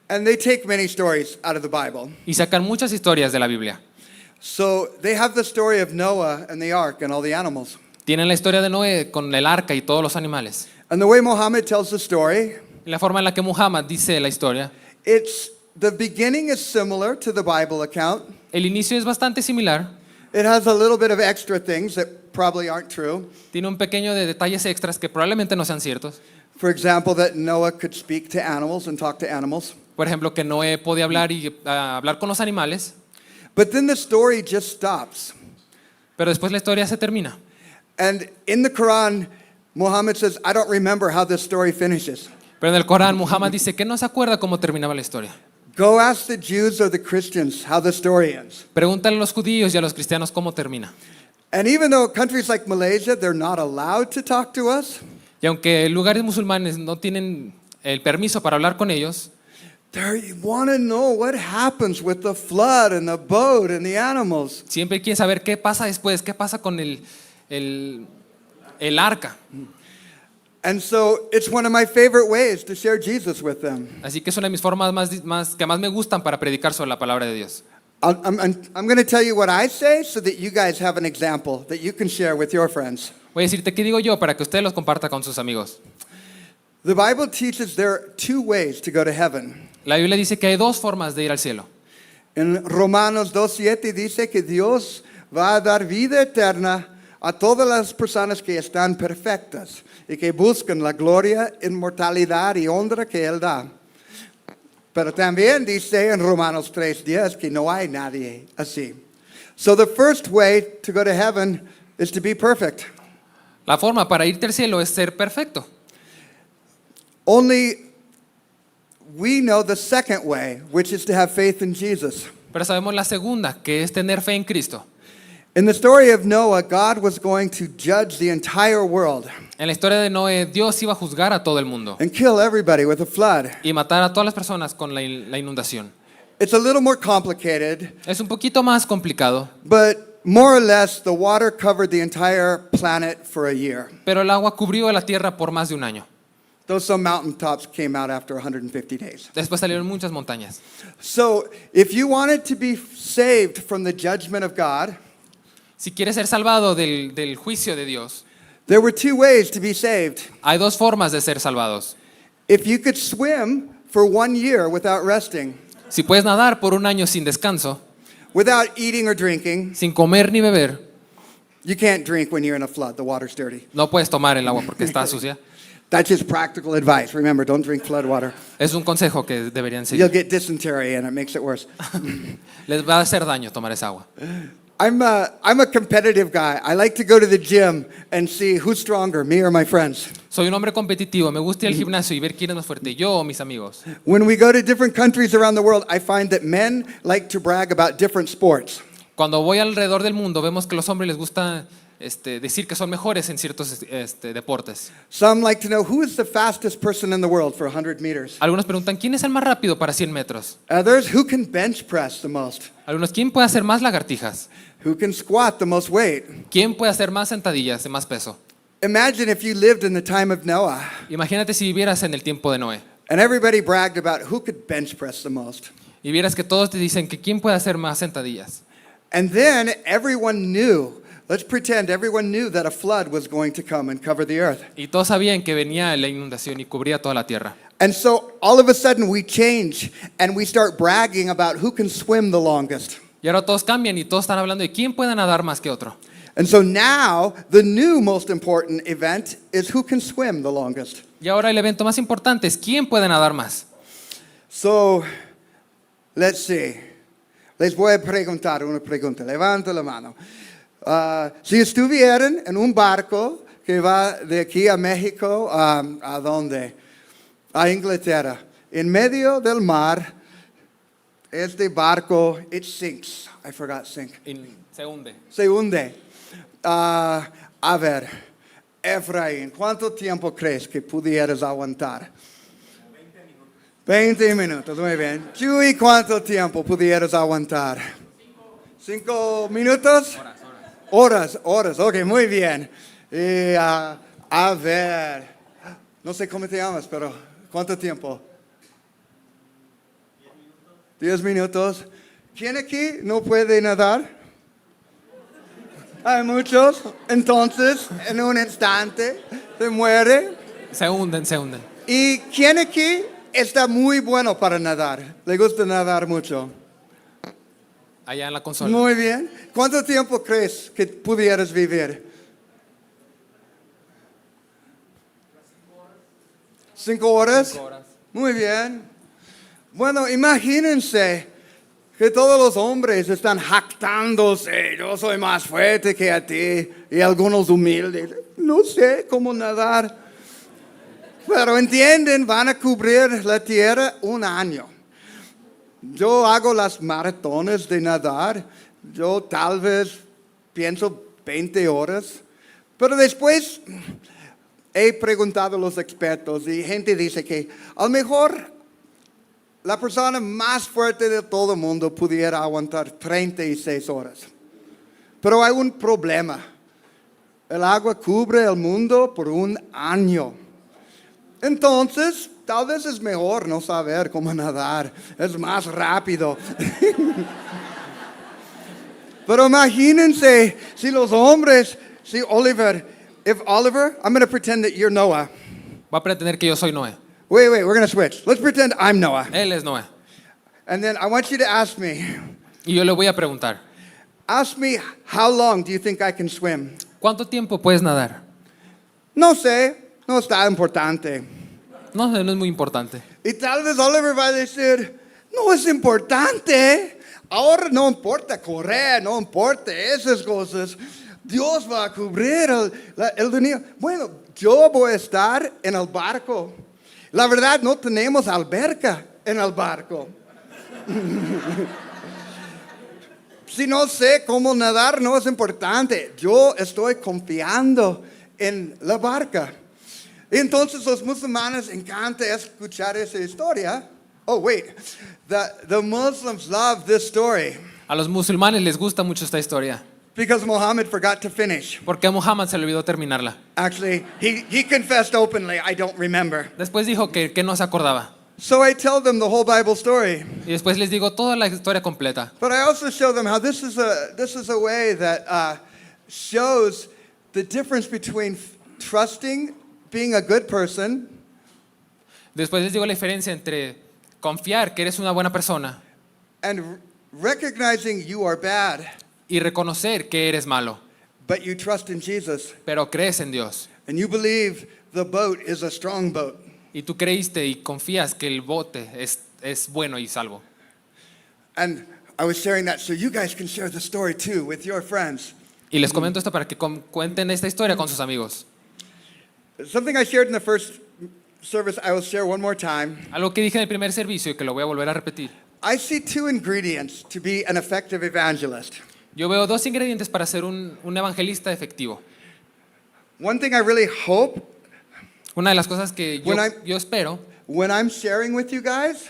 and they take many stories out of the Bible. y sacan muchas historias de la Biblia. So they have the story of Noah and the ark and all the animals. Tienen la historia de Noé con el arca y todos los animales. And the way Muhammad tells the story, Y la forma en la que Muhammad dice la historia, the beginning is similar to the Bible account. el inicio es bastante similar. It has a little bit of extra things that probably aren't true. Tiene un pequeño de detalles extras que probablemente no sean ciertos. For example, that Noah could speak to animals and talk to animals. Por ejemplo, que Noé podía hablar y hablar con los animales, But then the story just stops. pero después la historia se termina. And in the Quran, Muhammad says, I don't remember how this story finishes. Pero en el Corán, Muhammad dice que no se acuerda cómo terminaba la historia. Go ask the Jews or the Christians how the story ends. Pregúntale a los judíos y a los cristianos cómo termina. And even though countries like Malaysia, they're not allowed to talk to us, Y aunque lugares musulmanes no tienen el permiso para hablar con ellos, they want to know what happens with the flood and the boat and the animals. siempre quieren saber qué pasa después, qué pasa con el arca. And so it's one of my favorite ways to share Jesus with them. Así que es una de mis formas que más me gustan para predicar sobre la palabra de Dios. I'm going to tell you what I say so that you guys have an example that you can share with your friends. Voy a decirte qué digo yo para que usted los comparta con sus amigos. The Bible teaches there are two ways to go to heaven. La Biblia dice que hay dos formas de ir al cielo. En Romanos 2:7 dice que Dios va a dar vida eterna a todas las personas que están perfectas y que buscan la gloria, inmortalidad y honra que Él da. Pero también dice en Romanos 3:10 que no hay nadie así. So the first way to go to heaven is to be perfect. La forma para irte al cielo es ser perfecto. Only we know the second way, which is to have faith in Jesus. Pero sabemos la segunda, que es tener fe en Cristo. In the story of Noah, God was going to judge the entire world En la historia de Noé, Dios iba a juzgar a todo el mundo and kill everybody with a flood. y matar a todas las personas con la inundación. It's a little more complicated, Es un poquito más complicado, but more or less the water covered the entire planet for a year. pero el agua cubrió a la tierra por más de un año. Though some mountaintops came out after 150 days. Después salieron muchas montañas. So, if you wanted to be saved from the judgment of God, Si quieres ser salvado del juicio de Dios, there were two ways to be saved. hay dos formas de ser salvados. If you could swim for 1 year without resting, Si puedes nadar por un año sin descanso, without eating or drinking, sin comer ni beber, you can't drink when you're in a flood. The water's dirty. no puedes tomar el agua porque está sucia. That's just practical advice. Remember, don't drink flood water. Es un consejo que deberían You'll seguir. get dysentery and it makes it worse. Les va a hacer daño tomar esa agua. I'm a competitive guy. I like to go to the gym and see who's stronger, me or my friends. Soy un hombre competitivo, me gusta ir al gimnasio y ver quién es más fuerte, yo o mis amigos. When we go to different countries around the world, I find that men like to brag about different sports. Cuando voy alrededor del mundo, vemos que a los hombres les gusta decir que son mejores en ciertos deportes. Some like to know who is the fastest person in the world for 100 meters. Algunos preguntan, ¿quién es el más rápido para 100 metros? Others, who can bench press the most? Algunos, ¿quién puede hacer más lagartijas? Who can squat the most weight? ¿Quién puede hacer más sentadillas de más peso? Imagine if you lived in the time of Noah Imagínate si vivieras en el tiempo de Noé and everybody bragged about who could bench press the most. y vieras que todos te dicen que quién puede hacer más sentadillas. And then everyone knew, let's pretend everyone knew that a flood was going to come and cover the earth. Y todos sabían que venía la inundación y cubría toda la tierra. And so all of a sudden we change and we start bragging about who can swim the longest. Y ahora todos cambian y todos están hablando de quién puede nadar más que otro. And so now the new most important event is who can swim the longest. Y ahora el evento más importante es quién puede nadar más. So, let's see. Les voy a preguntar una pregunta. Levanta la mano. Si estuvieran en un barco que va de aquí a México, ¿a dónde? A Inglaterra. En medio del mar, este barco, it sinks. I forgot sink. Se hunde. Se hunde. A ver, Efraín, ¿cuánto tiempo crees que pudieras aguantar? 20 minutos, muy bien. Chuy, ¿cuánto tiempo pudieras aguantar? 5 minutos? Horas, ok, muy bien. Y, a ver, no sé cómo te llamas, pero ¿cuánto tiempo? 10 minutos. ¿Quién aquí no puede nadar? Hay muchos. Entonces, en un instante, se muere. Se hunden. ¿Y quién aquí está muy bueno para nadar? ¿Le gusta nadar mucho? Allá en la consola. Muy bien. ¿Cuánto tiempo crees que pudieras vivir? 5 horas. 5 horas. Muy bien. Bueno, imagínense que todos los hombres están jactándose. Yo soy más fuerte que a ti. Y algunos humildes. No sé cómo nadar. Pero entienden, van a cubrir la tierra un año. Yo hago las maratones de nadar. Yo tal vez pienso 20 horas. Pero después he preguntado a los expertos y gente dice que a lo mejor la persona más fuerte de todo el mundo pudiera aguantar 36 horas. Pero hay un problema. El agua cubre el mundo por un año. Entonces, tal vez es mejor no saber cómo nadar. Es más rápido. Pero imagínense si los hombres, si Oliver, I'm going to pretend that you're Noah. Va a pretender que yo soy Noé. Wait, we're going to switch. Let's pretend I'm Noah. Él es Noé. And then I want you to ask me, Y yo le voy a preguntar, ask me, how long do you think I can swim? ¿cuánto tiempo puedes nadar? No sé, no está importante. No es muy importante. Y tal vez Oliver va a decir, no es importante. Ahora no importa correr, no importa esas cosas. Dios va a cubrir el dinero. Bueno, yo voy a estar en el barco. La verdad, no tenemos alberca en el barco. Si no sé cómo nadar, no es importante. Yo estoy confiando en la barca. Entonces los musulmanes encanta escuchar esa historia. Oh, wait. The Muslims love this story A los musulmanes les gusta mucho esta historia, because Muhammad forgot to finish. porque a Muhammad se le olvidó terminarla. Actually, he confessed openly, I don't remember. Después dijo que no se acordaba. So I tell them the whole Bible story. Y después les digo toda la historia completa. But I also show them how this is a way that shows the difference between trusting, being a good person, Después les digo la diferencia entre confiar que eres una buena persona and recognizing you are bad, y reconocer que eres malo, but you trust in Jesus. pero crees en Dios. And you believe the boat is a strong boat. Y tú creíste y confías que el bote es bueno y salvo. And I was sharing that so you guys can share the story too with your friends. Y les comento esto para que cuenten esta historia con sus amigos. Something I shared in the first service, I will share one more time. Algo que dije en el primer servicio y que lo voy a volver a repetir. I see 2 ingredients to be an effective evangelist. Yo veo 2 ingredientes para ser un evangelista efectivo. One thing I really hope Una de las cosas que yo espero when I'm sharing with you guys,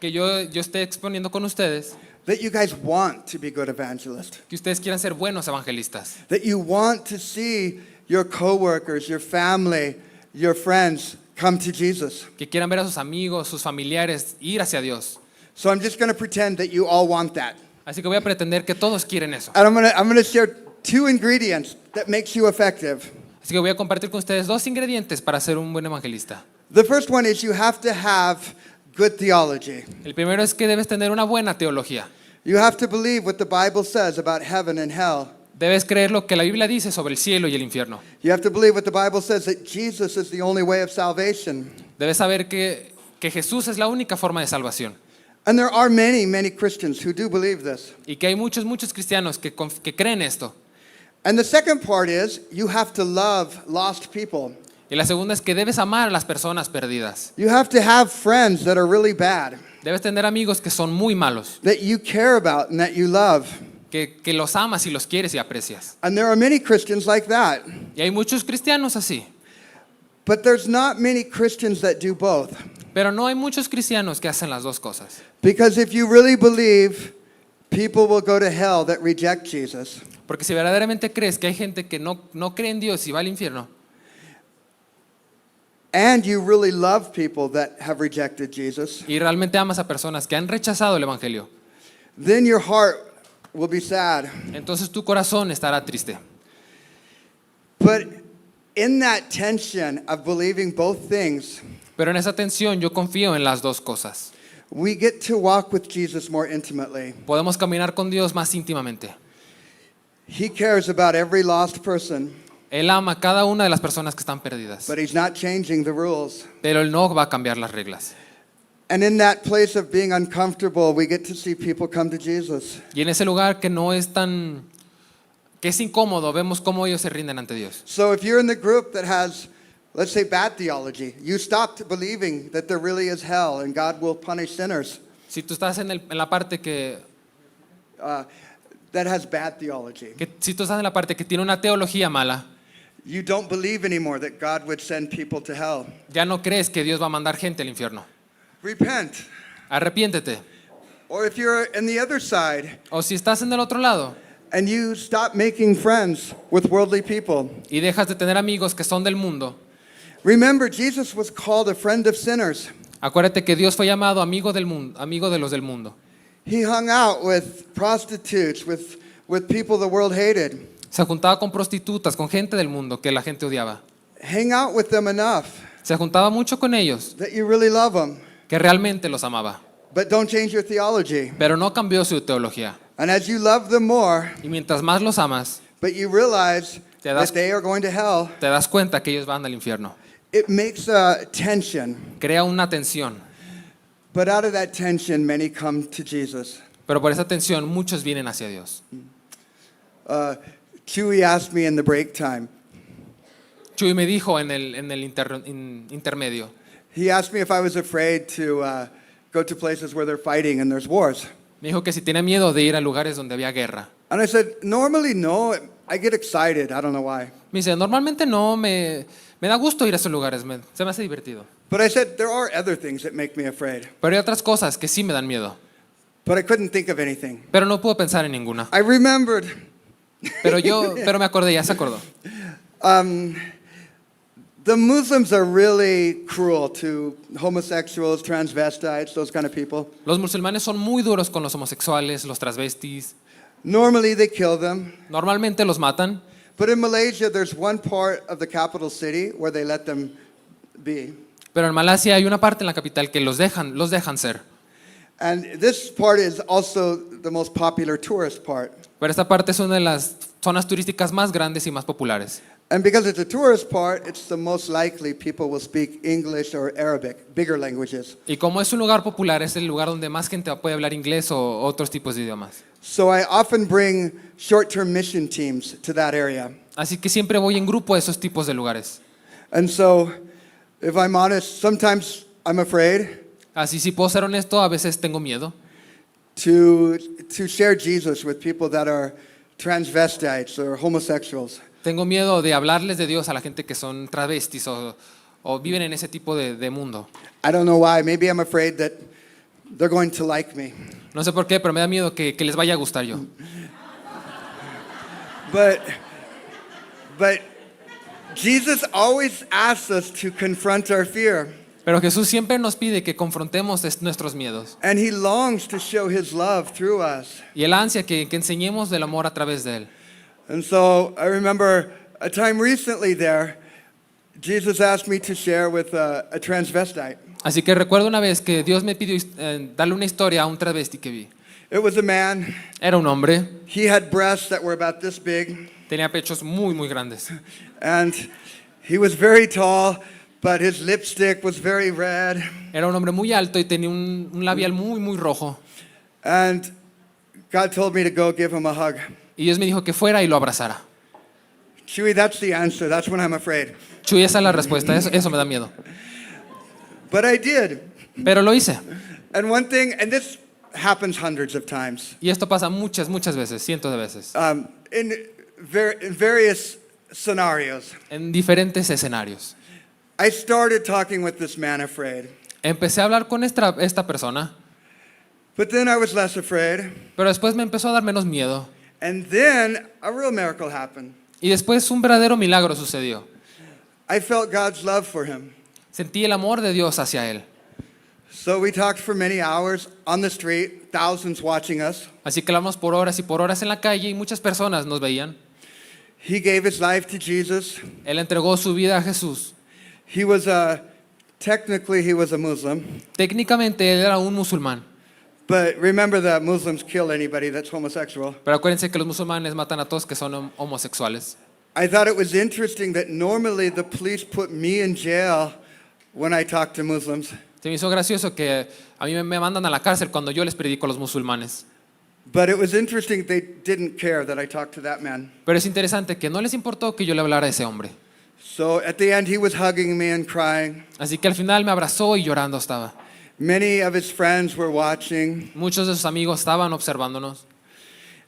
que yo esté exponiendo con ustedes, that you guys want to be good evangelists. que ustedes quieran ser buenos evangelistas, That you want to see your coworkers, your family, your friends come to Jesus. que quieran ver a sus amigos, sus familiares ir hacia Dios. So I'm just going to pretend that you all want that. Así que voy a pretender que todos quieren eso. And I'm going to share 2 ingredients that makes you effective. Así que voy a compartir con ustedes 2 ingredientes para ser un buen evangelista. The first one is you have to have good theology. El primero es que debes tener una buena teología. You have to believe what the Bible says about heaven and hell. Debes creer lo que la Biblia dice sobre el cielo y el infierno. You have to believe what the Bible says, that Jesus is the only way of salvation. Debes saber que Jesús es la única forma de salvación. And there are many, many Christians who do believe this. Y que hay muchos cristianos que creen esto. And the second part is you have to love lost people. Y la segunda es que debes amar a las personas perdidas. You have to have friends that are really bad, Debes tener amigos que son muy malos, that you care about and that you love. que los amas y los quieres y aprecias. And there are many Christians like that. Y hay muchos cristianos así. But there's not many Christians that do both. Pero no hay muchos cristianos que hacen las dos cosas. Because if you really believe people will go to hell that reject Jesus, Porque si verdaderamente crees que hay gente que no cree en Dios y va al infierno, and you really love people that have rejected Jesus, y realmente amas a personas que han rechazado el evangelio, then your heart will be sad. entonces tu corazón estará triste. But in that tension of believing both things, Pero en esa tensión yo confío en las dos cosas. we get to walk with Jesus more intimately. Podemos caminar con Dios más íntimamente. He cares about every lost person, Él ama a cada una de las personas que están perdidas, but he's not changing the rules. pero Él no va a cambiar las reglas. And in that place of being uncomfortable, we get to see people come to Jesus. Y en ese lugar que es incómodo, vemos cómo ellos se rinden ante Dios. So if you're in the group that has, let's say, bad theology, you stopped believing that there really is hell and God will punish sinners. Si tú estás en la parte That has bad theology. si tú estás en la parte que tiene una teología mala, You don't believe anymore that God would send people to hell. ya no crees que Dios va a mandar gente al infierno. Repent. Arrepiéntete. Or if you're in the other side O si estás en el otro lado and you stop making friends with worldly people, y dejas de tener amigos que son del mundo, remember Jesus was called a friend of sinners. acuérdate que Dios fue llamado amigo del mundo, amigo de los del mundo. He hung out with prostitutes, with people the world hated. Se juntaba con prostitutas, con gente del mundo que la gente odiaba. Hang out with them enough Se juntaba mucho con ellos, that you really love them, que realmente los amaba. but don't change your theology. Pero no cambió su teología. And as you love them more, Y mientras más los amas, but you realize Te das- that they are going to hell, te das cuenta que ellos van al infierno. it makes a tension. Crea una tensión. But out of that tension, many come to Jesus. Pero por esa tensión muchos vienen hacia Dios. Chewy asked me in the break time. Chuy me dijo en el intermedio, He asked me if I was afraid to go to places where they're fighting and there's wars. me dijo que si tenía miedo de ir a lugares donde había guerra. And I said, normally no. I get excited. I don't know why. Me dice, normalmente no, me da gusto ir a esos lugares, se me hace divertido. But I said, there are other things that make me afraid. Pero hay otras cosas que sí me dan miedo. But I couldn't think of anything. Pero no puedo pensar en ninguna. I remembered. Pero me acordé, ya se acordó. The Muslims are really cruel to homosexuals, transvestites, those kind of people. Los musulmanes son muy duros con los homosexuales, los transvestis. Normally they kill them. Normalmente los matan. But in Malaysia, there's one part of the capital city where they let them be. Pero en Malasia hay una parte en la capital que los dejan ser. And this part is also the most popular tourist part. Pero esta parte es una de las zonas turísticas más grandes y más populares. And because it's a tourist part, it's the most likely people will speak English or Arabic, bigger languages. Y como es un lugar popular, es el lugar donde más gente puede hablar inglés o otros tipos de idiomas. So I often bring short-term mission teams to that area. Así que siempre voy en grupo a esos tipos de lugares. And so, if I'm honest, sometimes I'm afraid Así, si puedo ser honesto, a veces tengo miedo to share Jesus with people that are transvestites or homosexuals. Tengo miedo de hablarles de Dios a la gente que son travestis o viven en ese tipo de mundo. I don't know why. Maybe I'm afraid that they're going to like me. No sé por qué, pero me da miedo que les vaya a gustar yo. But Jesus always asks us to confront our fear. Pero Jesús siempre nos pide que confrontemos nuestros miedos. And he longs to show his love through us. Y Él ansia que enseñemos del amor a través de Él. And so I remember a time recently there, Jesus asked me to share with a transvestite. Así que recuerdo una vez que Dios me pidió darle una historia a un travesti que vi. It was a man. Era un hombre, He had breasts that were about this big. tenía pechos muy, muy grandes. And he was very tall, but his lipstick was very red. Era un hombre muy alto y tenía un labial muy, muy rojo. And God told me to go give him a hug. Y Dios me dijo que fuera y lo abrazara. Chewy, that's the answer. That's when I'm afraid. Chuy, esa es la respuesta, eso me da miedo. But I did. Pero lo hice. And one thing, and this happens hundreds of times, Y esto pasa muchas, muchas veces, cientos de veces, in various scenarios. en diferentes escenarios. I started talking with this man afraid. Empecé a hablar con esta persona, But then I was less afraid. pero después me empezó a dar menos miedo. And then a real miracle happened. Y después un verdadero milagro sucedió. I felt God's love for him. Sentí el amor de Dios hacia él. So we talked for many hours on the street, thousands watching us. Así que hablamos por horas y por horas en la calle y muchas personas nos veían. He gave his life to Jesus. Él entregó su vida a Jesús. He was technically he was a Muslim, Técnicamente él era un musulmán, but remember that Muslims kill anybody that's homosexual. pero acuérdense que los musulmanes matan a todos que son homosexuales. I thought it was interesting that normally the police put me in jail when I talk to Muslims, Se me hizo gracioso que a mí me mandan a la cárcel cuando yo les predico a los musulmanes. but it was interesting they didn't care that I talked to that man. Pero es interesante que no les importó que yo le hablara a ese hombre. So at the end he was hugging me and crying. Así que al final me abrazó y llorando estaba. Many of his friends were watching. Muchos de sus amigos estaban observándonos.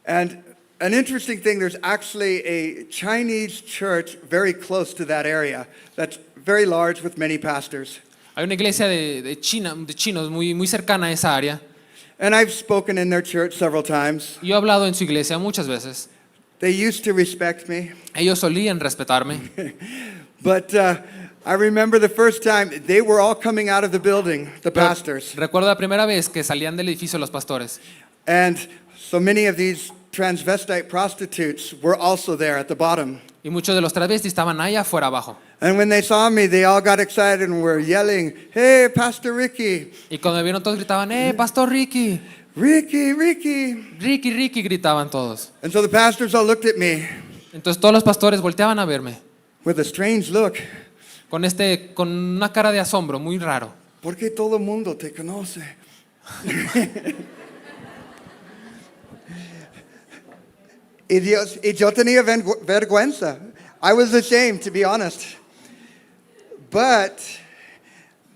And an interesting thing, there's actually a Chinese church very close to that area that's very large with many pastors. Hay una iglesia de chinos muy, muy cercana a esa área. And I've spoken in their church several times. Yo he hablado en su iglesia muchas veces. They used to respect me. Ellos solían respetarme. But I remember the first time they were all coming out of the building, the Pero pastors. recuerdo la primera vez que salían del edificio los pastores. And so many of these transvestite prostitutes were also there at the bottom. Y muchos de los travestis estaban allá afuera abajo. And when they saw me, they all got excited and were yelling, "Hey, Pastor Ricky! Y cuando me vieron todos gritaban, Pastor Ricky! Ricky, Ricky!" Ricky, Ricky, gritaban todos. And so the pastors all looked at me Entonces todos los pastores volteaban a verme with a strange look. con una cara de asombro muy raro. ¿Por qué todo el mundo te conoce? Y yo tenía vergüenza. I was ashamed, to be honest. But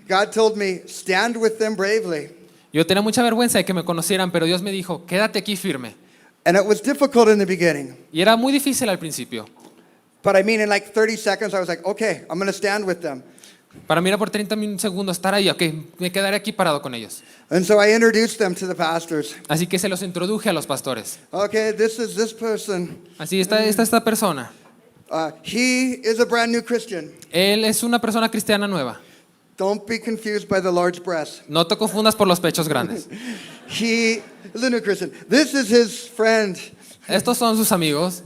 God told me, stand with them bravely. Yo tenía mucha vergüenza de que me conocieran, pero Dios me dijo, quédate aquí firme. And it was difficult in the beginning. Y era muy difícil al principio. But I mean, in like 30 seconds, I was like, okay, I'm going to stand with them. Para mí era por 30 segundos estar ahí, ok, me quedaré aquí parado con ellos. And so I introduced them to the pastors. Así que se los introduje a los pastores. Okay, this is this person. Así está esta persona. He is a brand new Christian. Él es una persona cristiana nueva. Don't be confused by the large breasts. No te confundas por los pechos grandes. He is a new Christian. This is his friend. Estos son sus amigos.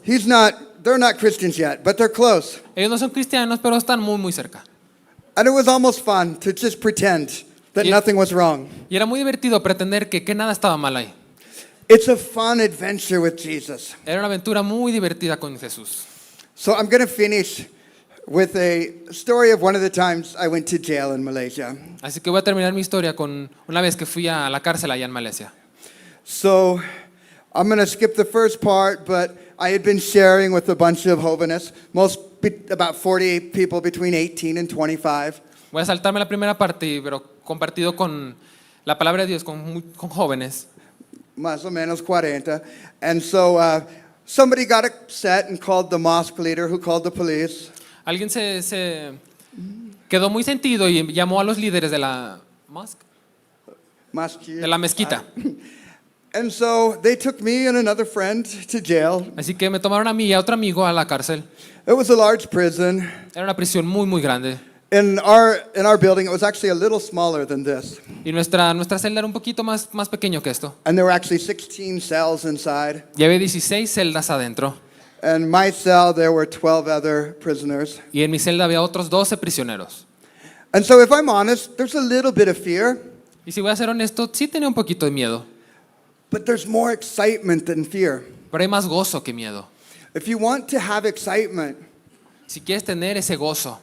They're not Christians yet, but they're close. Ellos no son cristianos, pero están muy, muy cerca. And it was almost fun to just pretend that Yeah. nothing was wrong. Y era muy divertido pretender que nada estaba mal ahí. It's a fun adventure with Jesus. Era una aventura muy divertida con Jesús. So I'm going to finish with a story of one of the times I went to jail in Malaysia. Así que voy a terminar mi historia con una vez que fui a la cárcel allá en Malasia. So I'm going to skip the first part, but I had been sharing with a bunch of jóvenes, about 40 people between 18 and 25. Voy a saltarme la primera parte, pero compartido con la palabra de Dios con jóvenes. Más o menos 40. And so somebody got upset and called the mosque leader, who called the police. Alguien se quedó muy sentido y llamó a los líderes de la mosque, Masjid. de la mezquita. And so they took me and another friend to jail. Así que me tomaron a mí y a otro amigo a la cárcel. It was a large prison. Era una prisión muy, muy grande. In our building, it was actually a little smaller than this. Y nuestra celda era un poquito más pequeño que esto. And there were actually 16 cells inside. Y había 16 celdas adentro. And in my cell, there were 12 other prisoners. Y en mi celda había otros 12 prisioneros. And so if I'm honest, there's a little bit of fear, Y si voy a ser honesto, sí tenía un poquito de miedo. but there's more excitement than fear. Pero hay más gozo que miedo. If you want to have excitement, Si quieres tener ese gozo,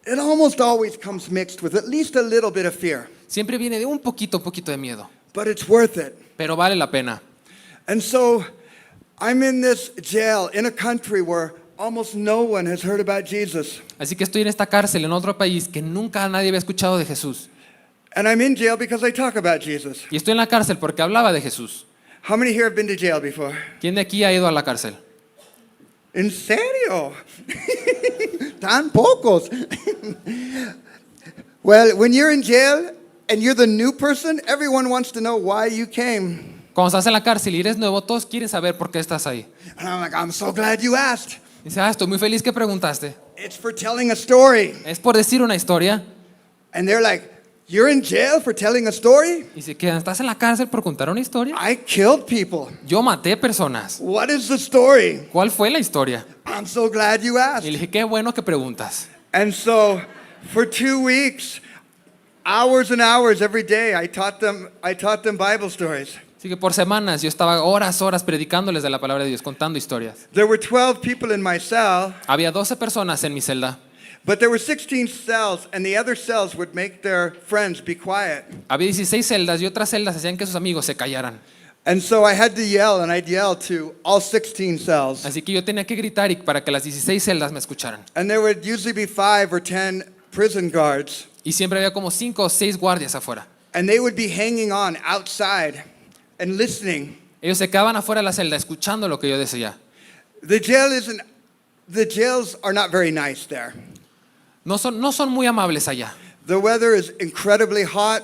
it almost always comes mixed with at least a little bit of fear, siempre viene de un poquito de miedo. but it's worth it. Pero vale la pena. And so I'm in this jail in a country where almost no one has heard about Jesus. Así que estoy en esta cárcel en otro país que nunca nadie había escuchado de Jesús. And I'm in jail because I talk about Jesus. Y estoy en la cárcel porque hablaba de Jesús. How many here have been to jail before? ¿Quién de aquí ha ido a la cárcel? ¿En serio? Tan pocos. Well, when you're in jail and you're the new person, everyone wants to know why you came. Cuando estás en la cárcel y eres nuevo, todos quieren saber por qué estás ahí. And I'm like, I'm so glad you asked. Y dice, estoy muy feliz que preguntaste. It's for telling a story. Es por decir una historia. And they're like, you're in jail for telling a story? Y se quedan, ¿estás en la cárcel por contar una historia? I killed people. Yo maté personas. What is the story? ¿Cuál fue la historia? I'm so glad you Y asked. le dije, qué bueno que preguntas. And so for 2 weeks, hours and hours every day, I taught them Bible stories. Así que por semanas yo estaba horas predicándoles de la palabra de Dios, contando historias. There were 12 people in my cell, Había 12 personas en mi celda. but there were 16 cells, and the other cells would make their friends be quiet. Había 16 celdas y otras celdas hacían que sus amigos se callaran. And so I had to yell, and I'd yell to all 16 cells. Así que yo tenía que gritar y para que las 16 celdas me escucharan. And there would usually be 5 or 10 prison guards, Y siempre había como 5 o 6 guardias afuera. and they would be hanging on outside and listening. Ellos se quedaban afuera de la celda escuchando lo que yo decía. The jails are not very nice there. No son muy amables allá. The weather is incredibly hot,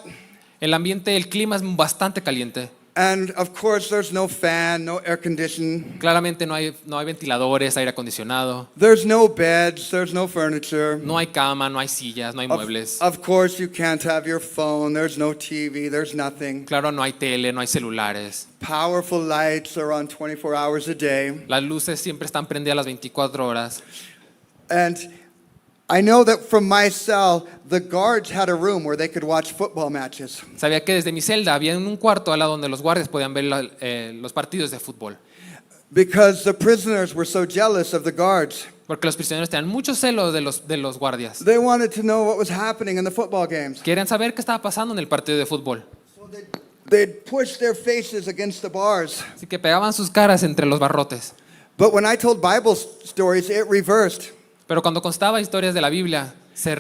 El ambiente, el clima es bastante caliente. and of course there's no fan, no air conditioning. Claramente no hay ventiladores, aire acondicionado. There's no beds, there's no furniture. No hay cama, no hay sillas, no hay muebles. Of course you can't have your phone, there's no TV, there's nothing. Claro, no hay tele, no hay celulares. Powerful lights are on 24 hours a day. Las luces siempre están prendidas las 24 horas. And I know that from my cell, the guards had a room where they could watch football matches. Sabía que desde mi celda había un cuarto al lado donde los guardias podían ver los partidos de fútbol. Because the prisoners were so jealous of the guards. Porque los prisioneros tenían mucho celo de los guardias. They wanted to know what was happening in the football games. Querían saber qué estaba pasando en el partido de fútbol. So they'd push their faces against the bars. Así que pegaban sus caras entre los barrotes. But when I told Bible stories, it reversed. Pero cuando contaba historias de la Biblia, se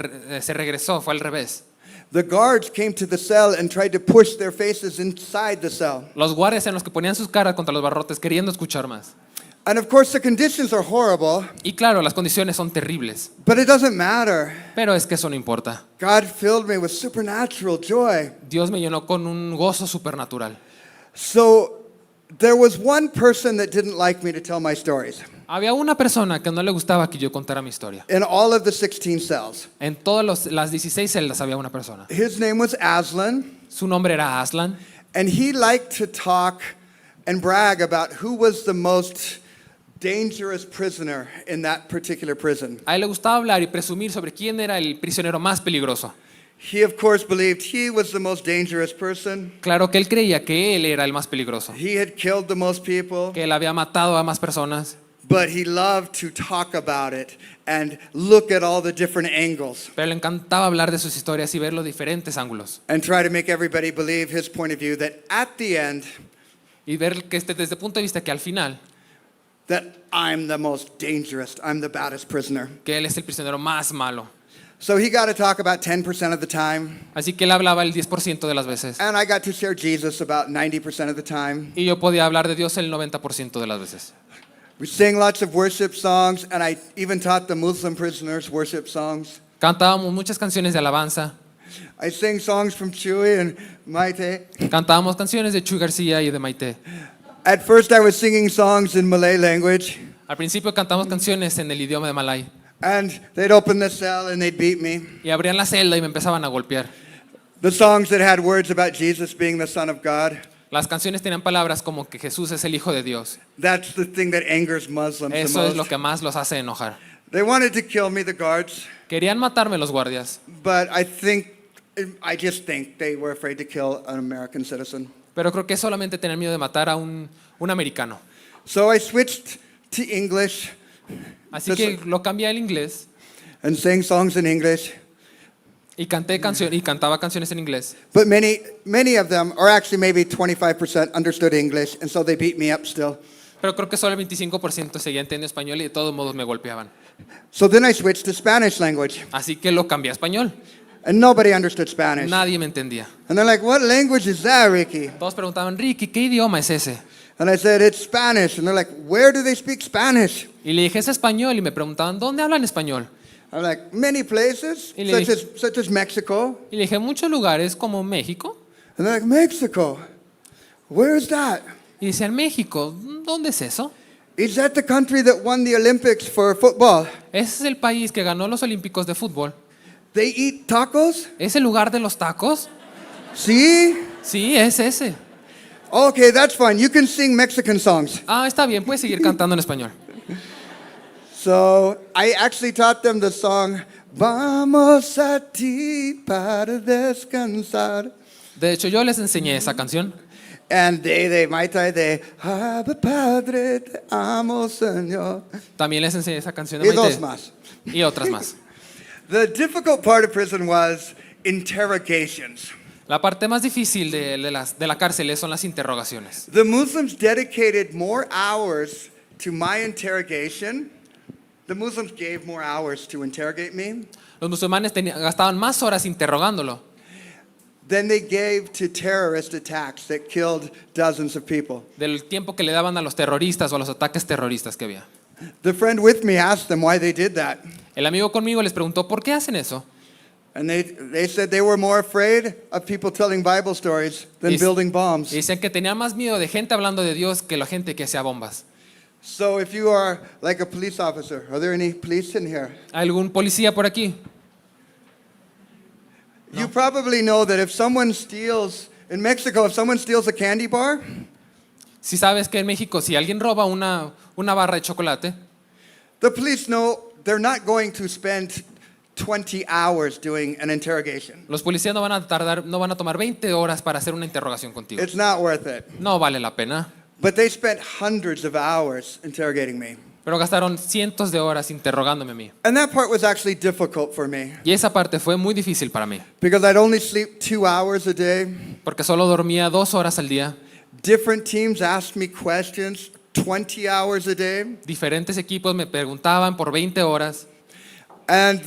regresó, fue al revés. The guards came to the cell and tried to push their faces inside the cell. Los guardias eran los que ponían sus caras contra los barrotes queriendo escuchar más. And of course, the conditions are horrible, Y claro, las condiciones son terribles. but it doesn't matter. Pero es que eso no importa. God filled me with supernatural joy. Dios me llenó con un gozo supernatural. So there was one person that didn't like me to tell my stories Había una persona que no le gustaba que yo contara mi historia. in all of the 16 cells. En todas las 16 celdas había una persona. His name was Aslan, Su nombre era Aslan. and he liked to talk and brag about who was the most dangerous prisoner in that particular prison. A él le gustaba hablar y presumir sobre quién era el prisionero más peligroso. He, of course, believed he was the most dangerous person. Claro que él creía que él era el más peligroso, He had killed the most people, que él había matado a más personas, but he loved to talk about it and look at all the different angles pero le encantaba hablar de sus historias y ver los diferentes ángulos and try to make everybody believe his point of view that at the end, y ver que desde el punto de vista que al final, that I'm the most dangerous, I'm the baddest prisoner. que él es el prisionero más malo. So he got to talk about 10% of the time, Así que él hablaba el 10% de las veces and I got to share Jesus about 90% of the time. y yo podía hablar de Dios el 90% de las veces. We sang lots of worship songs, and I even taught the Muslim prisoners worship songs. Cantábamos muchas canciones de alabanza I sing songs from Chewy and Maite. Cantábamos canciones de Chuy García y de Maite. At first, I was singing songs in Malay language, Al principio cantamos canciones en el idioma de Malay and they'd open the cell and they'd beat me. y abrían la celda y me empezaban a golpear. The songs that had words about Jesus being the Son of God. Las canciones tenían palabras como que Jesús es el Hijo de Dios. That's the thing that angers Muslims the Eso es lo most. que más los hace enojar. They wanted to kill me, the guards, Querían matarme los guardias, but I just think they were afraid to kill an American citizen. pero creo que solamente tenían miedo de matar a un americano. So I switched to English Así que lo cambié al inglés and sang songs in English. y cantaba canciones en inglés. But many of them, or actually maybe 25%, understood English, and so they beat me up still. Pero creo que solo el 25% seguía entendiendo español y de todos modos me golpeaban. So then I switched to Spanish language, Así que lo cambié a español. and nobody understood Spanish. Nadie me entendía. And they're like, "What language is that, Ricky?" Todos preguntaban, Ricky, ¿qué idioma es ese? And I said, "It's Spanish." And they're like, "Where do they speak Spanish?" Y le dije, es español, y me preguntaban, ¿dónde hablan español? I'm like, "Many places, Y le such as Mexico." Y le dije, muchos lugares como México. And they're like, "Mexico? Where is that? Y decían, México, ¿dónde es eso? Is that the country that won the Olympics for football? Ese es el país que ganó los Olímpicos de fútbol. They eat tacos?" ¿Es el lugar de los tacos? See? Sí, es ese. Okay, that's fine. You can sing Mexican songs. Ah, está bien, puedes seguir cantando en español. So I actually taught them the song, "Vamos a ti para descansar." De hecho, yo les enseñé esa canción. And they, Abba Padre, te amo, Señor. También les enseñé esa canción de Y dos Maite. más. Y otras más. The difficult part of prison was interrogations. La parte más difícil de la cárcel son las interrogaciones. The Muslims dedicated more hours to my interrogation. The Muslims gave more hours to interrogate me Los musulmanes gastaban más horas interrogándolo than they gave to terrorist attacks that killed dozens of people. del tiempo que le daban a los terroristas o a los ataques terroristas que había. The friend with me asked them why they did that. El amigo conmigo les preguntó, ¿por qué hacen eso? And they said they were more afraid of people telling Bible stories than Y building bombs. dicen que tenían más miedo de gente hablando de Dios que la gente que hacía bombas. So if you are like a police officer, are there any police in here? ¿Algún policía por aquí? You probably know that if someone steals, in Mexico, if someone steals a candy bar, Si sabes que en México, si alguien roba una barra de chocolate, the police know they're not going to spend 20 hours doing an interrogation. los policías no van a tomar 20 horas para hacer una interrogación contigo. It's not worth it. No vale la pena. But they spent hundreds of hours interrogating me. Pero gastaron cientos de horas interrogándome a mí. And that part was actually difficult for me Y esa parte fue muy difícil para mí, because I'd only sleep 2 hours a day. porque solo dormía 2 horas al día. Different teams asked me questions 20 hours a day. Diferentes equipos me preguntaban por 20 horas. And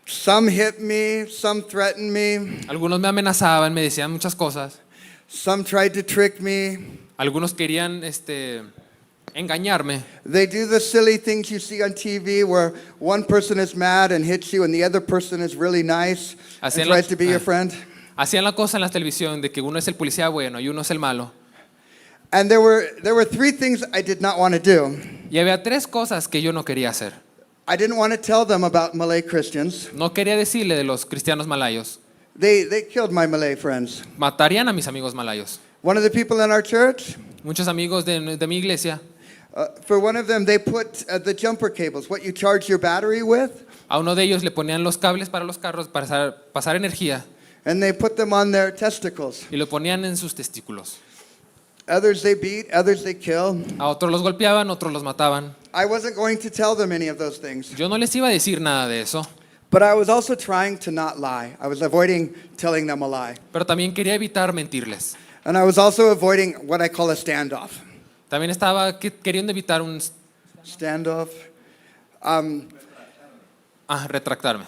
some hit me, some threatened me, Algunos me amenazaban, me decían muchas cosas. some tried to trick me. Algunos querían engañarme. They do the silly things you see on TV where one person is mad and hits you and the other person is really nice and Hacían tries to be your ah. friend. Hacían la cosa en la televisión de que uno es el policía bueno y uno es el malo. And there were 3 things I did not want to do. Y había 3 cosas que yo no quería hacer. I didn't want to tell them about Malay Christians. No quería decirle de los cristianos malayos. They killed my Malay friends. Matarían a mis amigos malayos. One of the people in our church, Muchos amigos de mi iglesia, for one of them, they put the jumper cables, what you charge your battery with, a uno de ellos le ponían los cables para los carros para pasar energía and they put them on their testicles. y lo ponían en sus testículos. Others they beat, others they kill. A otros los golpeaban, otros los mataban. I wasn't going to tell them any of those things. Yo no les iba a decir nada de eso, But I was also trying to not lie. I was avoiding telling them a lie. pero también quería evitar mentirles. And I was also avoiding what I call a standoff. También estaba queriendo evitar un Standoff. retractarme.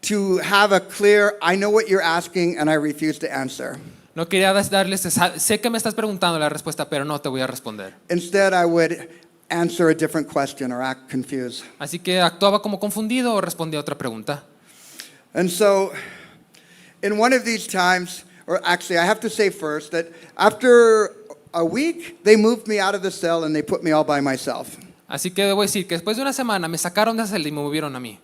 To have a clear, I know what you're asking and I refuse to answer. No quería darles, sé que me estás preguntando la respuesta, pero no te voy a responder. Instead, I would answer a different question or act confused. Así que actuaba como confundido o respondía a otra pregunta. And so, in one of these times, or actually, I have to say first that after a week, they moved me out of the cell and they put me all by myself. Así que debo decir que después de una semana me sacaron de la celda y me movieron a mí.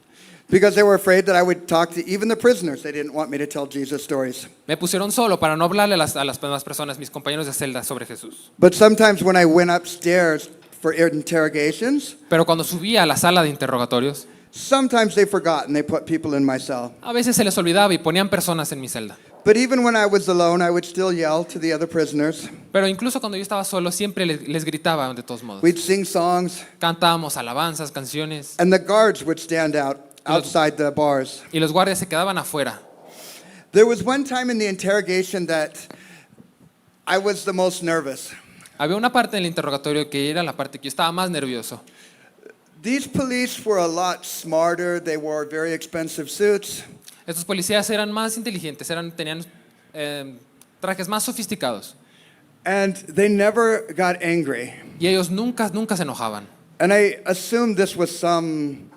Because they were afraid that I would talk to even the prisoners. They didn't want me to tell Jesus stories. Me pusieron solo para no hablarle a las demás personas, mis compañeros de celda, sobre Jesús. But sometimes when I went upstairs for interrogations, Pero cuando subía a la sala de interrogatorios, sometimes they forgot and they put people in my cell. a veces se les olvidaba y ponían personas en mi celda. But even when I was alone, I would still yell to the other prisoners. Pero incluso cuando yo estaba solo, siempre les gritaba de todos modos. We'd sing songs, Cantábamos alabanzas, canciones, and the guards would stand outside the bars. y los guardias se quedaban afuera. There was one time in the interrogation that I was the most nervous. Había una parte del interrogatorio que era la parte que yo estaba más nervioso. These police were a lot smarter. They wore very expensive suits. Estos policías eran más inteligentes, tenían trajes más sofisticados. And they never got angry. Y ellos nunca se enojaban. And I assumed this was some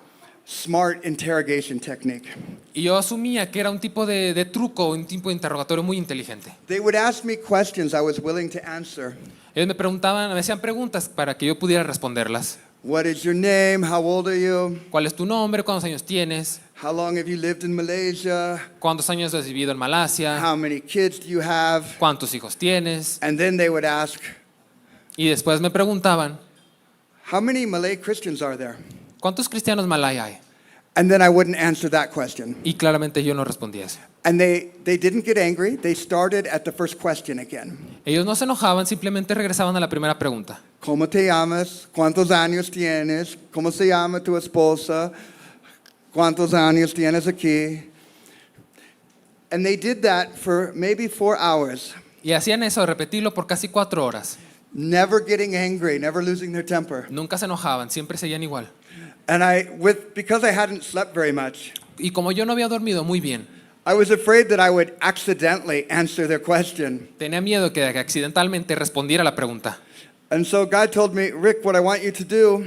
smart interrogation technique. Y yo asumía que era un tipo de truco, un tipo de interrogatorio muy inteligente. They would ask me questions I was willing to answer. Ellos me hacían preguntas para que yo pudiera responderlas. What is your name? How old are you? ¿Cuál es tu nombre? ¿Cuántos años tienes? How long have you lived in Malaysia? ¿Cuántos años has vivido en Malasia? How many kids do you have? ¿Cuántos hijos tienes? And then they would ask, Y después me preguntaban, how many Malay Christians are there? ¿cuántos cristianos malay hay? And then I wouldn't answer that question. Y claramente yo no respondía eso. And they didn't get angry. They started at the first question again. Ellos no se enojaban, simplemente regresaban a la primera pregunta. ¿Cómo te llamas? ¿Cuántos años tienes? ¿Cómo se llama tu esposa? ¿Cuántos años tienes aquí? And they did that for maybe 4 hours, Y hacían eso, repetirlo por casi 4 horas. never getting angry, never losing their temper. Nunca se enojaban, siempre seguían igual. And because I hadn't slept very much, Y como yo no había dormido muy bien, I was afraid that I would accidentally answer their question. tenía miedo que accidentalmente respondiera la pregunta. And so God told me, Rick, what I want you to do,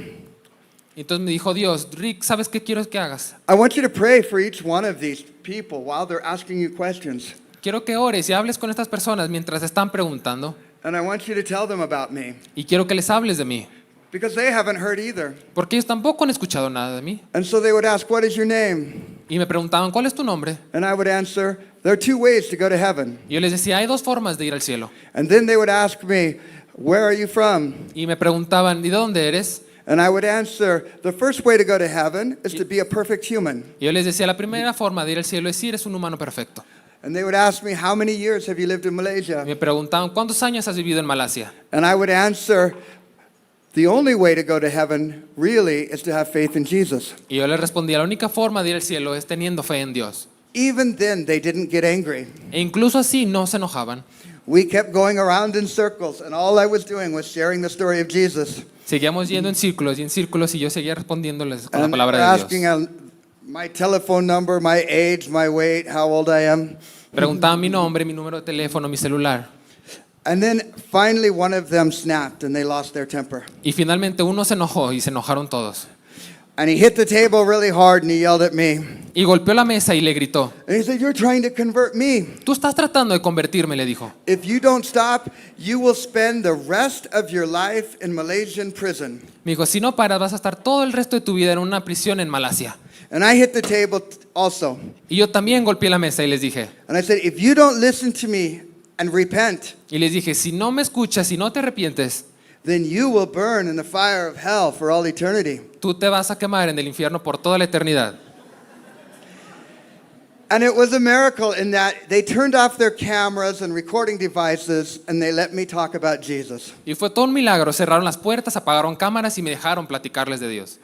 Entonces me dijo Dios, Rick, ¿sabes qué quiero que hagas? I want you to pray for each one of these people while they're asking you questions. Quiero que ores y hables con estas personas mientras están preguntando. And I want you to tell them about me, Y quiero que les hables de mí. because they haven't heard either. Porque ellos tampoco han escuchado nada de mí. And so they would ask, what is your name? Y me preguntaban, ¿cuál es tu nombre? And I would answer, there are 2 ways to go to heaven. Y yo les decía, hay 2 formas de ir al cielo. And then they would ask me, where are you from? Y me preguntaban, ¿y de dónde eres? And I would answer, the first way to go to heaven is to be a perfect human. Y yo les decía, la primera forma de ir al cielo es ir, es un humano perfecto. And they would ask me, how many years have you lived in Y Malaysia? me preguntaban, ¿cuántos años has vivido en Malasia? And I would answer, the only way to go to heaven really is to have faith in Jesus. Y yo les respondía, la única forma de ir al cielo es teniendo fe en Dios. Even then, they didn't get angry. E incluso así no se enojaban. We kept going around in circles, and all I was doing was sharing the story of Jesus. Seguíamos yendo en círculos y yo seguía respondiéndoles con la And palabra de asking Dios. my telephone number, my age, my weight, how old I am. Preguntaban mi nombre, mi número de teléfono, mi celular. And then finally one of them snapped and they lost their temper. Y finalmente uno se enojó y se enojaron todos. And he hit the table really hard and he yelled at me. Y golpeó la mesa y le gritó, And he said, you're trying to convert me. tú estás tratando de convertirme, le dijo. If you don't stop, you will spend the rest of your life in Malaysian prison. Me dijo, si no paras vas a estar todo el resto de tu vida en una prisión en Malasia. And I hit the table also. Y yo también golpeé la mesa y les dije, And I said, if you don't listen to me and repent, si no me escuchas, si no te arrepientes, then you will burn in the fire of hell for all eternity. tú te vas a quemar en el infierno por toda la eternidad. And it was a miracle in that they turned off their cameras and recording devices and they let me talk about Jesus. Y fue todo un milagro, cerraron las puertas, apagaron cámaras y me dejaron platicarles de Dios.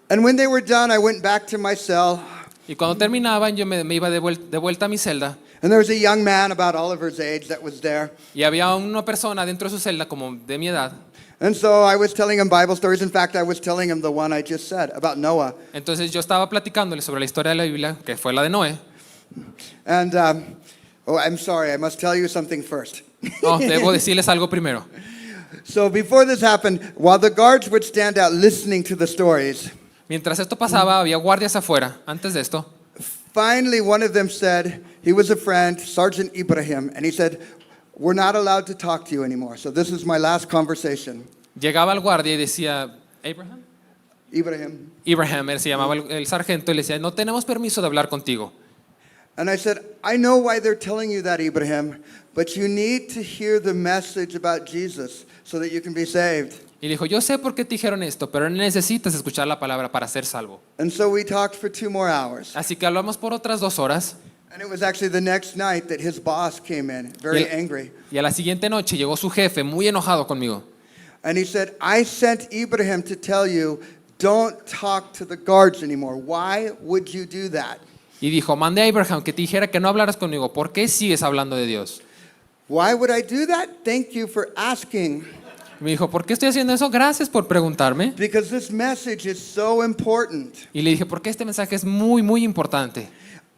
And when they were done, I went back to my cell. Y cuando terminaban, yo me iba de vuelta a mi celda And there was a young man about Oliver's age that was there. y había una persona dentro de su celda como de mi edad. And so I was telling him Bible stories. In fact, I was telling him the one I just said about Noah. Entonces yo estaba platicándole sobre la historia de la Biblia, que fue la de Noé. And, oh, I'm sorry, I must tell you something first. No, debo decirles algo primero. So before this happened, while the guards would stand out listening to the stories, Mientras esto pasaba, había guardias afuera. Antes de esto, finally, one of them said, he was a friend, Sergeant Ibrahim, and he said, we're not allowed to talk to you anymore. So this is my last conversation. Llegaba al guardia y decía, Abraham. Ibrahim. Ibrahim, él se llamaba el sargento, y le decía, no tenemos permiso de hablar contigo. And I said, I know why they're telling you that, Ibrahim, but you need to hear the message about Jesus so that you can be saved. Y le dijo, yo sé por qué te dijeron esto, pero necesitas escuchar la palabra para ser salvo. And so we talked for 2 more hours. Así que hablamos por otras 2 horas. And it was actually the next night that his boss came in, very angry. Y a la siguiente noche llegó su jefe muy enojado conmigo. And he said, I sent Ibrahim to tell you, don't talk to the guards anymore. Why would you do that? Y dijo, mandé a Abraham que te dijera que no hablaras conmigo. ¿Por qué sigues hablando de Dios? Why would I do that? Thank you for asking. Y me dijo, ¿por qué estoy haciendo eso? Gracias por preguntarme. Because this message is so important. Y le dije, porque este mensaje es muy, muy importante.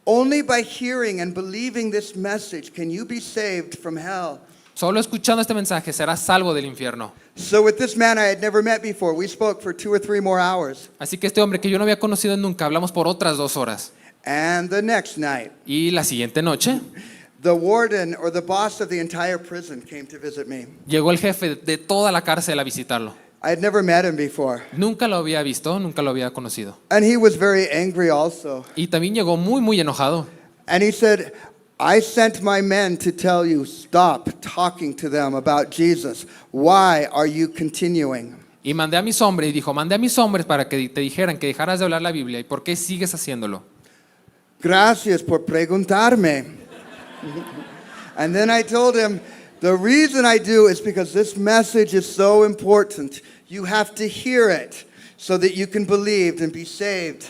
Only by hearing and believing this message can you be saved from hell. Solo escuchando este mensaje serás salvo del infierno. So with this man I had never met before, we spoke for 2 or 3 more hours. Así que este hombre que yo no había conocido nunca, hablamos por otras 2 horas. And the next night, Y la siguiente noche the warden or the boss of the entire prison came to visit me. llegó el jefe de toda la cárcel a visitarlo. I had never met him before. Nunca lo había visto, nunca lo había conocido. And he was very angry also. Y también llegó muy, muy enojado. And he said, I sent my men to tell you, stop talking to them about Jesus. Why are you continuing? Y mandé a mis hombres, y dijo, mandé a mis hombres para que te dijeran que dejaras de hablar la Biblia. ¿Y por qué sigues haciéndolo? Gracias por preguntarme. And then I told him, the reason I do is because this message is so important. You have to hear it so that you can believe and be saved.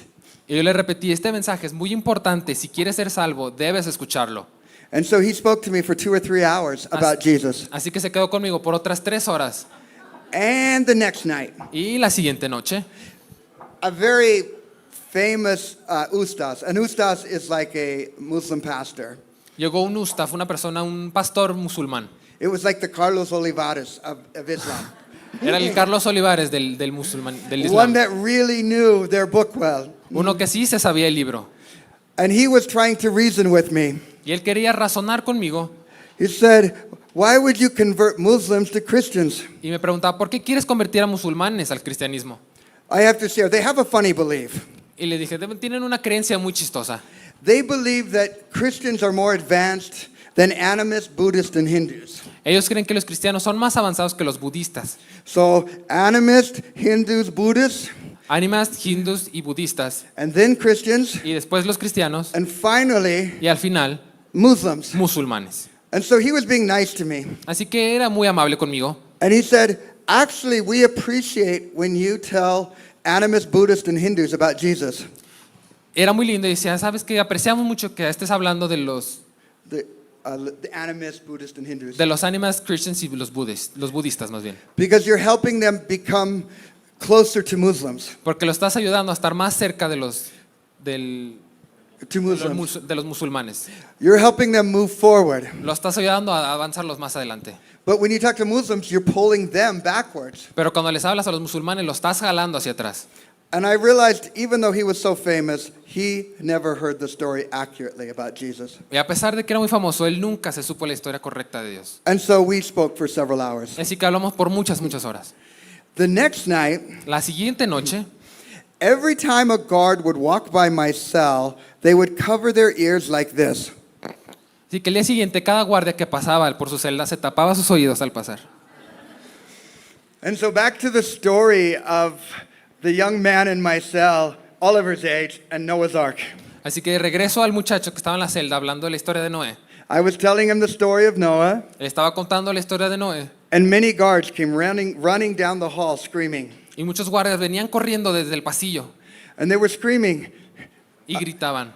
Y yo le repetí, este mensaje es muy importante. Si quieres ser salvo, debes escucharlo. And so he spoke to me for 2 or 3 hours about Jesus. Así que se quedó conmigo por otras 3 horas. And the next night, Y la siguiente noche, a very famous ustaz. An ustaz is like a Muslim pastor. llegó un ustaf, una persona, un pastor musulmán. It was like the Carlos Olivares of Islam. Era el Carlos Olivares del One Islam. that really knew their book well. Uno que sí se sabía el libro. And he was trying to reason with me. Y él quería razonar conmigo. He said, why would you convert Muslims to Christians? Y me preguntaba, ¿por qué quieres convertir a musulmanes al cristianismo? I have to share, they have a funny belief. Y le dije, tienen una creencia muy chistosa. They believe that Christians are more advanced than animists, Buddhists, and Hindus. Ellos creen que los cristianos son más avanzados que los budistas. So animists, Hindus, Buddhists, Ánimas, hindus y budistas. and then Christians, Y después los cristianos. and finally Y al final, Muslims. musulmanes. And so he was being nice to me. Así que era muy amable conmigo. And he said, actually, we appreciate when you tell animists, Buddhists, and Hindus about Jesus. Era muy lindo y decía, sabes que apreciamos mucho que estés hablando de los The animists, Buddhists, and Hindus. ánimas, Christians y los budistas más bien. Because you're helping them become closer to Muslims. Porque lo estás ayudando a estar más cerca de los To Muslims. de los musulmanes. You're helping them move forward. Lo estás ayudando a avanzarlos más adelante. But when you talk to Muslims, you're pulling them backwards. Pero cuando les hablas a los musulmanes, lo estás jalando hacia atrás. And I realized, even though he was so famous, he never heard the story accurately about Jesus. Y a pesar de que era muy famoso, él nunca se supo la historia correcta de Dios. And so we spoke for several hours. Así que hablamos por muchas, muchas horas. The next night, La siguiente noche, every time a guard would walk by my cell, they would cover their ears like this. así que el día siguiente, cada guardia que pasaba por su celda se tapaba sus oídos al pasar. And so back to the story of the young man in my cell, Oliver's age, and Noah's Ark. Así que regreso al muchacho que estaba en la celda hablando de la historia de Noé. I was telling him the story of Noah, Le estaba contando la historia de Noé and many guards came running down the hall screaming. y muchos guardias venían corriendo desde el pasillo And they were screaming, y gritaban.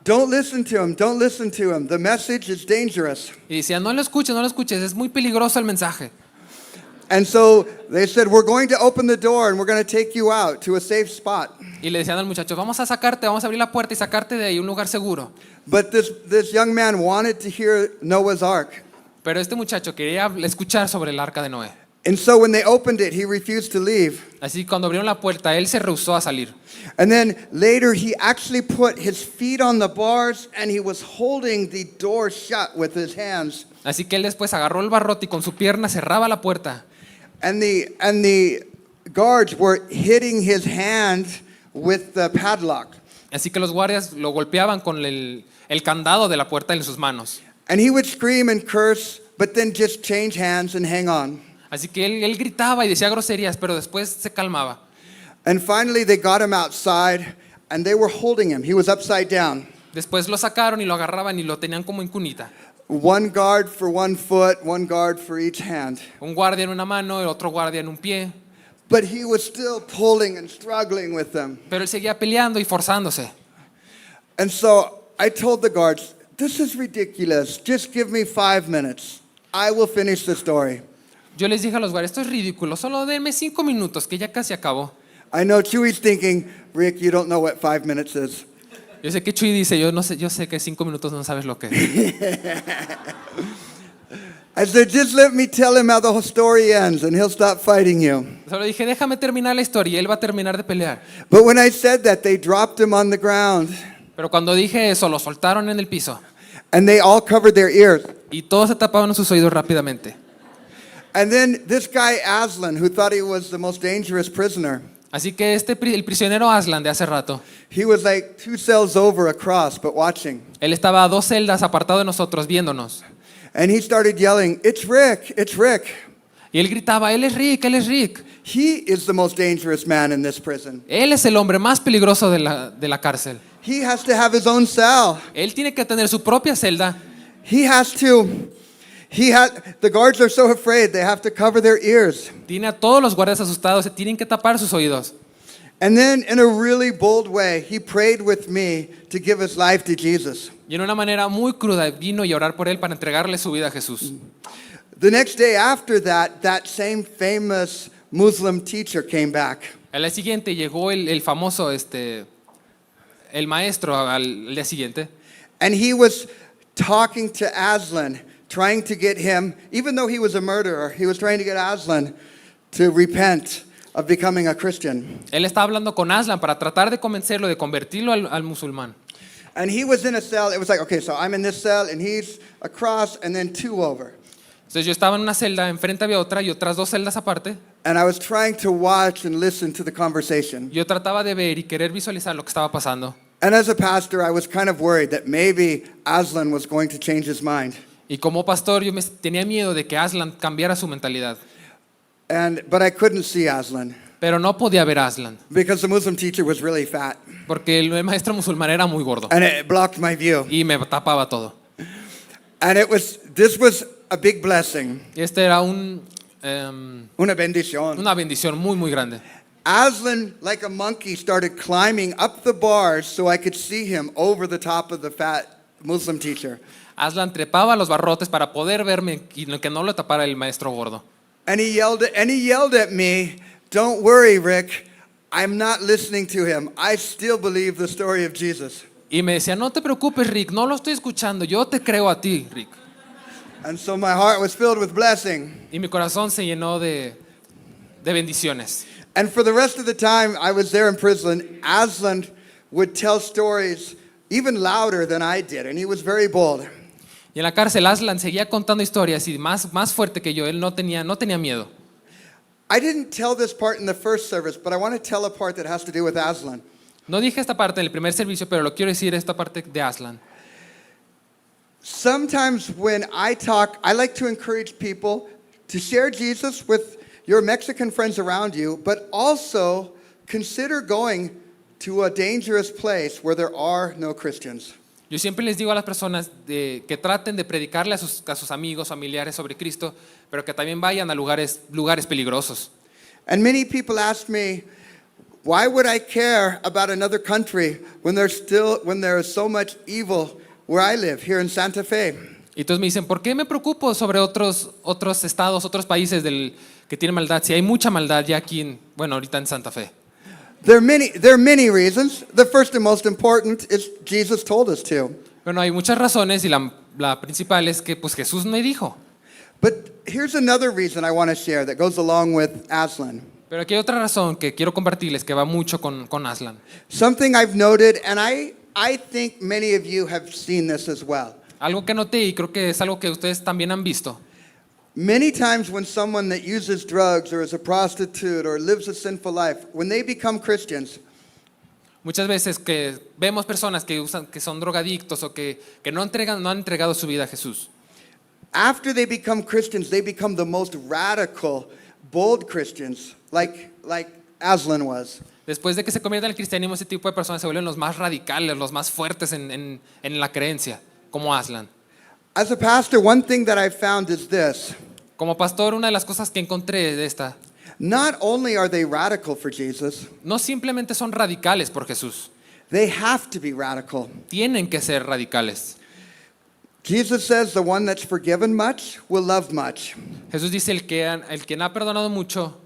don't listen to him, don't listen to him. The message is dangerous. Y decían, no lo escuches, es muy peligroso el mensaje. And so they said, we're going to open the door and we're going to take you out to a safe spot. Y le decían al muchacho, vamos a abrir la puerta y sacarte de ahí a un lugar seguro. But this young man wanted to hear Noah's Ark. Pero este muchacho quería escuchar sobre el arca de Noé. And so when they opened it, he refused to leave. Así cuando abrieron la puerta, él se rehusó a salir. And then later he actually put his feet on the bars and he was holding the door shut with his hands. Así que él después agarró el barrote y con su pierna cerraba la puerta. And the guards were hitting his hand with the padlock. Así que los guardias lo golpeaban con el candado de la puerta en sus manos. And he would scream and curse, but then just change hands and hang on. Así que él gritaba y decía groserías, pero después se calmaba. And finally they got him outside and they were holding him. He was upside down. Después lo sacaron y lo agarraban y lo tenían como en cunita. One guard for one foot, one guard for each hand. Un guardia en una mano, el otro guardia en un pie. But he was still pulling and struggling with them. Pero él seguía peleando y forzándose. And so I told the guards, this is ridiculous. Just give me 5 minutes. I will finish the story. Yo les dije a los guardias, esto es ridículo, solo denme 5 minutos, que ya casi acabó. I know Chewy's thinking, Rick, you don't know what 5 minutes is. Yo sé que Chuy dice, yo sé que 5 minutos no sabes lo que es. I said, just let me tell him how the whole story ends and he'll stop fighting you. Solo dije, déjame terminar la historia y él va a terminar de pelear. But when I said that, they dropped him on the ground Pero cuando dije eso, lo soltaron en el piso and they all covered their ears. y todos se tapaban sus oídos rápidamente. And then this guy, Aslan, who thought he was the most dangerous prisoner, Así que el prisionero Aslan de hace rato, he was like 2 cells over across, but watching. él estaba a 2 celdas apartado de nosotros viéndonos. And he started yelling, it's Rick, it's Rick. Y él gritaba, él es Rick, él es Rick. He is the most dangerous man in this prison. Él es el hombre más peligroso de la cárcel. He has to have his own cell. Él tiene que tener su propia celda. The guards are so afraid they have to cover their ears. Tiene a todos los guardias asustados, se tienen que tapar sus oídos. And then in a really bold way, he prayed with me to give his life to Jesus. Y en una manera muy cruda vino y a orar por él para entregarle su vida a Jesús. The next day after that same famous Muslim teacher came back. Al día siguiente llegó el famoso, el maestro al día siguiente. And he was talking to Aslan, trying to get him, even though he was a murderer, he was trying to get Aslan to repent of becoming a Christian. Él estaba hablando con Aslan para tratar de convencerlo, de convertirlo al musulmán. And he was in a cell. It was like, okay, so I'm in this cell, and he's across, and then 2 over. Entonces yo estaba en una celda, enfrente había otra y otras 2 celdas aparte. And I was trying to watch and listen to the conversation. Yo trataba de ver y querer visualizar lo que estaba pasando. And as a pastor, I was kind of worried that maybe Aslan was going to change his mind. Y como pastor yo tenía miedo de que Aslan cambiara su mentalidad. But I couldn't see Aslan Pero no podía ver a Aslan, because the Muslim teacher was really fat. porque el maestro musulmán era muy gordo And it blocked my view. y me tapaba todo. And this was a big blessing, Y este era una bendición. una bendición muy, muy grande. Aslan, like a monkey, started climbing up the bars so I could see him over the top of the fat Muslim teacher. Aslan trepaba a los barrotes para poder verme y que no lo tapara el maestro gordo. And he yelled at me, "Don't worry, Rick. I'm not listening to him. I still believe the story of Jesus." Y me decía, no te preocupes, Rick, no lo estoy escuchando, yo te creo a ti, Rick. And so my heart was filled with blessing. Y mi corazón se llenó de bendiciones. And for the rest of the time I was there in prison, Aslan would tell stories even louder than I did, and he was very bold. Y en la cárcel Aslan seguía contando historias y más fuerte que yo, él no tenía miedo. I didn't tell this part in the first service, but I want to tell a part that has to do with Aslan. No dije esta parte en el primer servicio, pero lo quiero decir esta parte de Aslan. Sometimes when I talk, I like to encourage people to share Jesus with your Mexican friends around you, but also consider going to a dangerous place where there are no Christians. Yo siempre les digo a las personas que traten de predicarle a sus amigos, familiares sobre Cristo, pero que también vayan a lugares peligrosos. And many people ask me, why would I care about another country when there is so much evil where I live, here in Santa Fe? Y entonces me dicen, ¿por qué me preocupo sobre otros estados, otros países que tienen maldad? Si hay mucha maldad ya aquí, ahorita en Santa Fe. There are many reasons. The first and most important is Jesus told us to. Bueno, hay muchas razones y la principal es que pues Jesús me dijo. But here's another reason I want to share that goes along with Aslan. Pero aquí hay otra razón que quiero compartirles que va mucho con Aslan. Something I've noted, and I think many of you have seen this as well. Algo que noté y creo que es algo que ustedes también han visto. Many times when someone that uses drugs or is a prostitute or lives a sinful life, when they become Christians, Muchas veces que vemos personas que son drogadictos o que no han entregado su vida a Jesús. after they become Christians, they become the most radical, bold Christians, like Aslan was. Después de que se convierten al cristianismo, ese tipo de personas se vuelven los más radicales, los más fuertes en la creencia, como Aslan. As a pastor, one thing that I've found is this. Como pastor, una de las cosas que encontré de esta, Not only are they radical for Jesus, no simplemente son radicales por Jesús, they have to be radical. tienen que ser radicales. Jesus says the one that's forgiven much will love much. Jesús dice, el que ha perdonado mucho,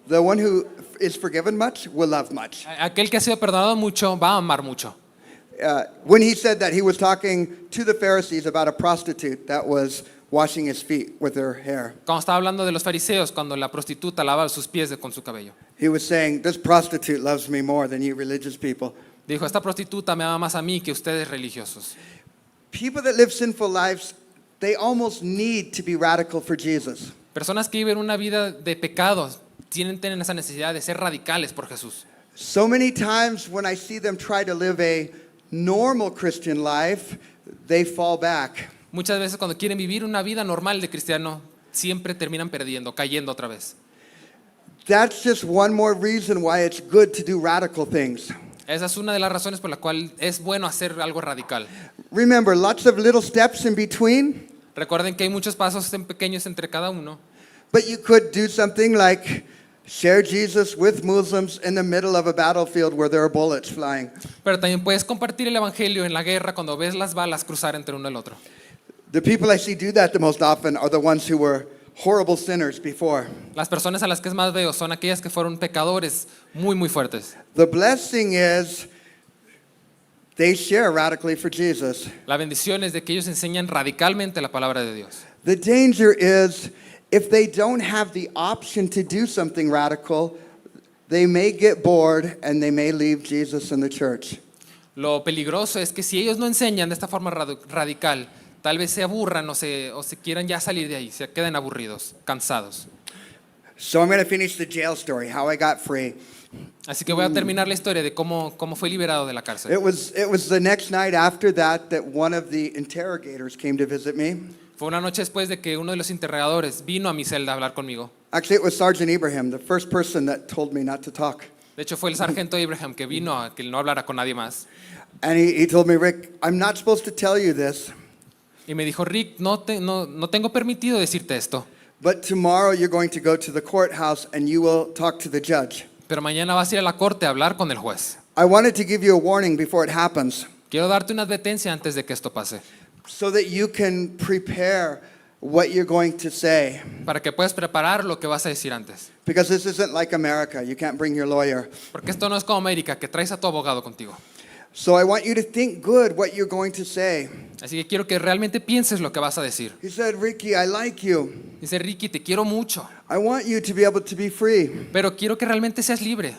The one who is forgiven much will love much. aquel que ha sido perdonado mucho, va a amar mucho. When he said that, he was talking to the Pharisees about a prostitute that was washing his feet with her hair. Cuando estaba hablando de los fariseos, cuando la prostituta lavaba sus pies con su cabello. He was saying, this prostitute loves me more than you religious people. Dijo, esta prostituta me ama más a mí que ustedes religiosos. People that live sinful lives, they almost need to be radical for Jesus. Personas que viven una vida de pecados tienen esa necesidad de ser radicales por Jesús. So many times when I see them try to live a normal Christian life, they fall back. Muchas veces cuando quieren vivir una vida normal de cristiano, siempre terminan perdiendo, cayendo otra vez. That's just one more reason why it's good to do radical things. Esa es una de las razones por la cual es bueno hacer algo radical. Remember, lots of little steps in between, Recuerden que hay muchos pasos pequeños entre cada uno, but you could do something like share Jesus with Muslims in the middle of a battlefield where there are bullets flying. pero también puedes compartir el evangelio en la guerra cuando ves las balas cruzar entre uno y el otro. The people I see do that the most often are the ones who were horrible sinners before. Las personas a las que más veo son aquellas que fueron pecadores muy, muy fuertes. The blessing is they share radically for Jesus. La bendición es de que ellos enseñan radicalmente la palabra de Dios. The danger is if they don't have the option to do something radical, they may get bored and they may leave Jesus and the church. Lo peligroso es que si ellos no enseñan de esta forma radical, tal vez se aburran o se quieran ya salir de ahí, se queden aburridos, cansados. So I'm going to finish the jail story, how I got free. Así que voy a terminar la historia de cómo fue liberado de la cárcel. It was the next night after that one of the interrogators came to visit me. Fue una noche después de que uno de los interrogadores vino a mi celda a hablar conmigo. Actually, it was Sergeant Ibrahim, the first person that told me not to talk. De hecho, fue el sargento Abraham que vino a que no hablara con nadie más. And he told me, Rick, I'm not supposed to tell you this, Y me dijo, Rick, no tengo permitido decirte esto, but tomorrow you're going to go to the courthouse and you will talk to the judge. pero mañana vas a ir a la corte a hablar con el juez. I wanted to give you a warning before it happens Quiero darte una advertencia antes de que esto pase, so that you can prepare what you're going to say. para que puedas preparar lo que vas a decir antes. Because this isn't like America. You can't bring your lawyer. Porque esto no es como América, que traes a tu abogado contigo. So I want you to think good what you're going to say. Así que quiero que realmente pienses lo que vas a decir. He said, Ricky, I like you. Dice, Ricky, te quiero mucho, I want you to be able to be free. pero quiero que realmente seas libre.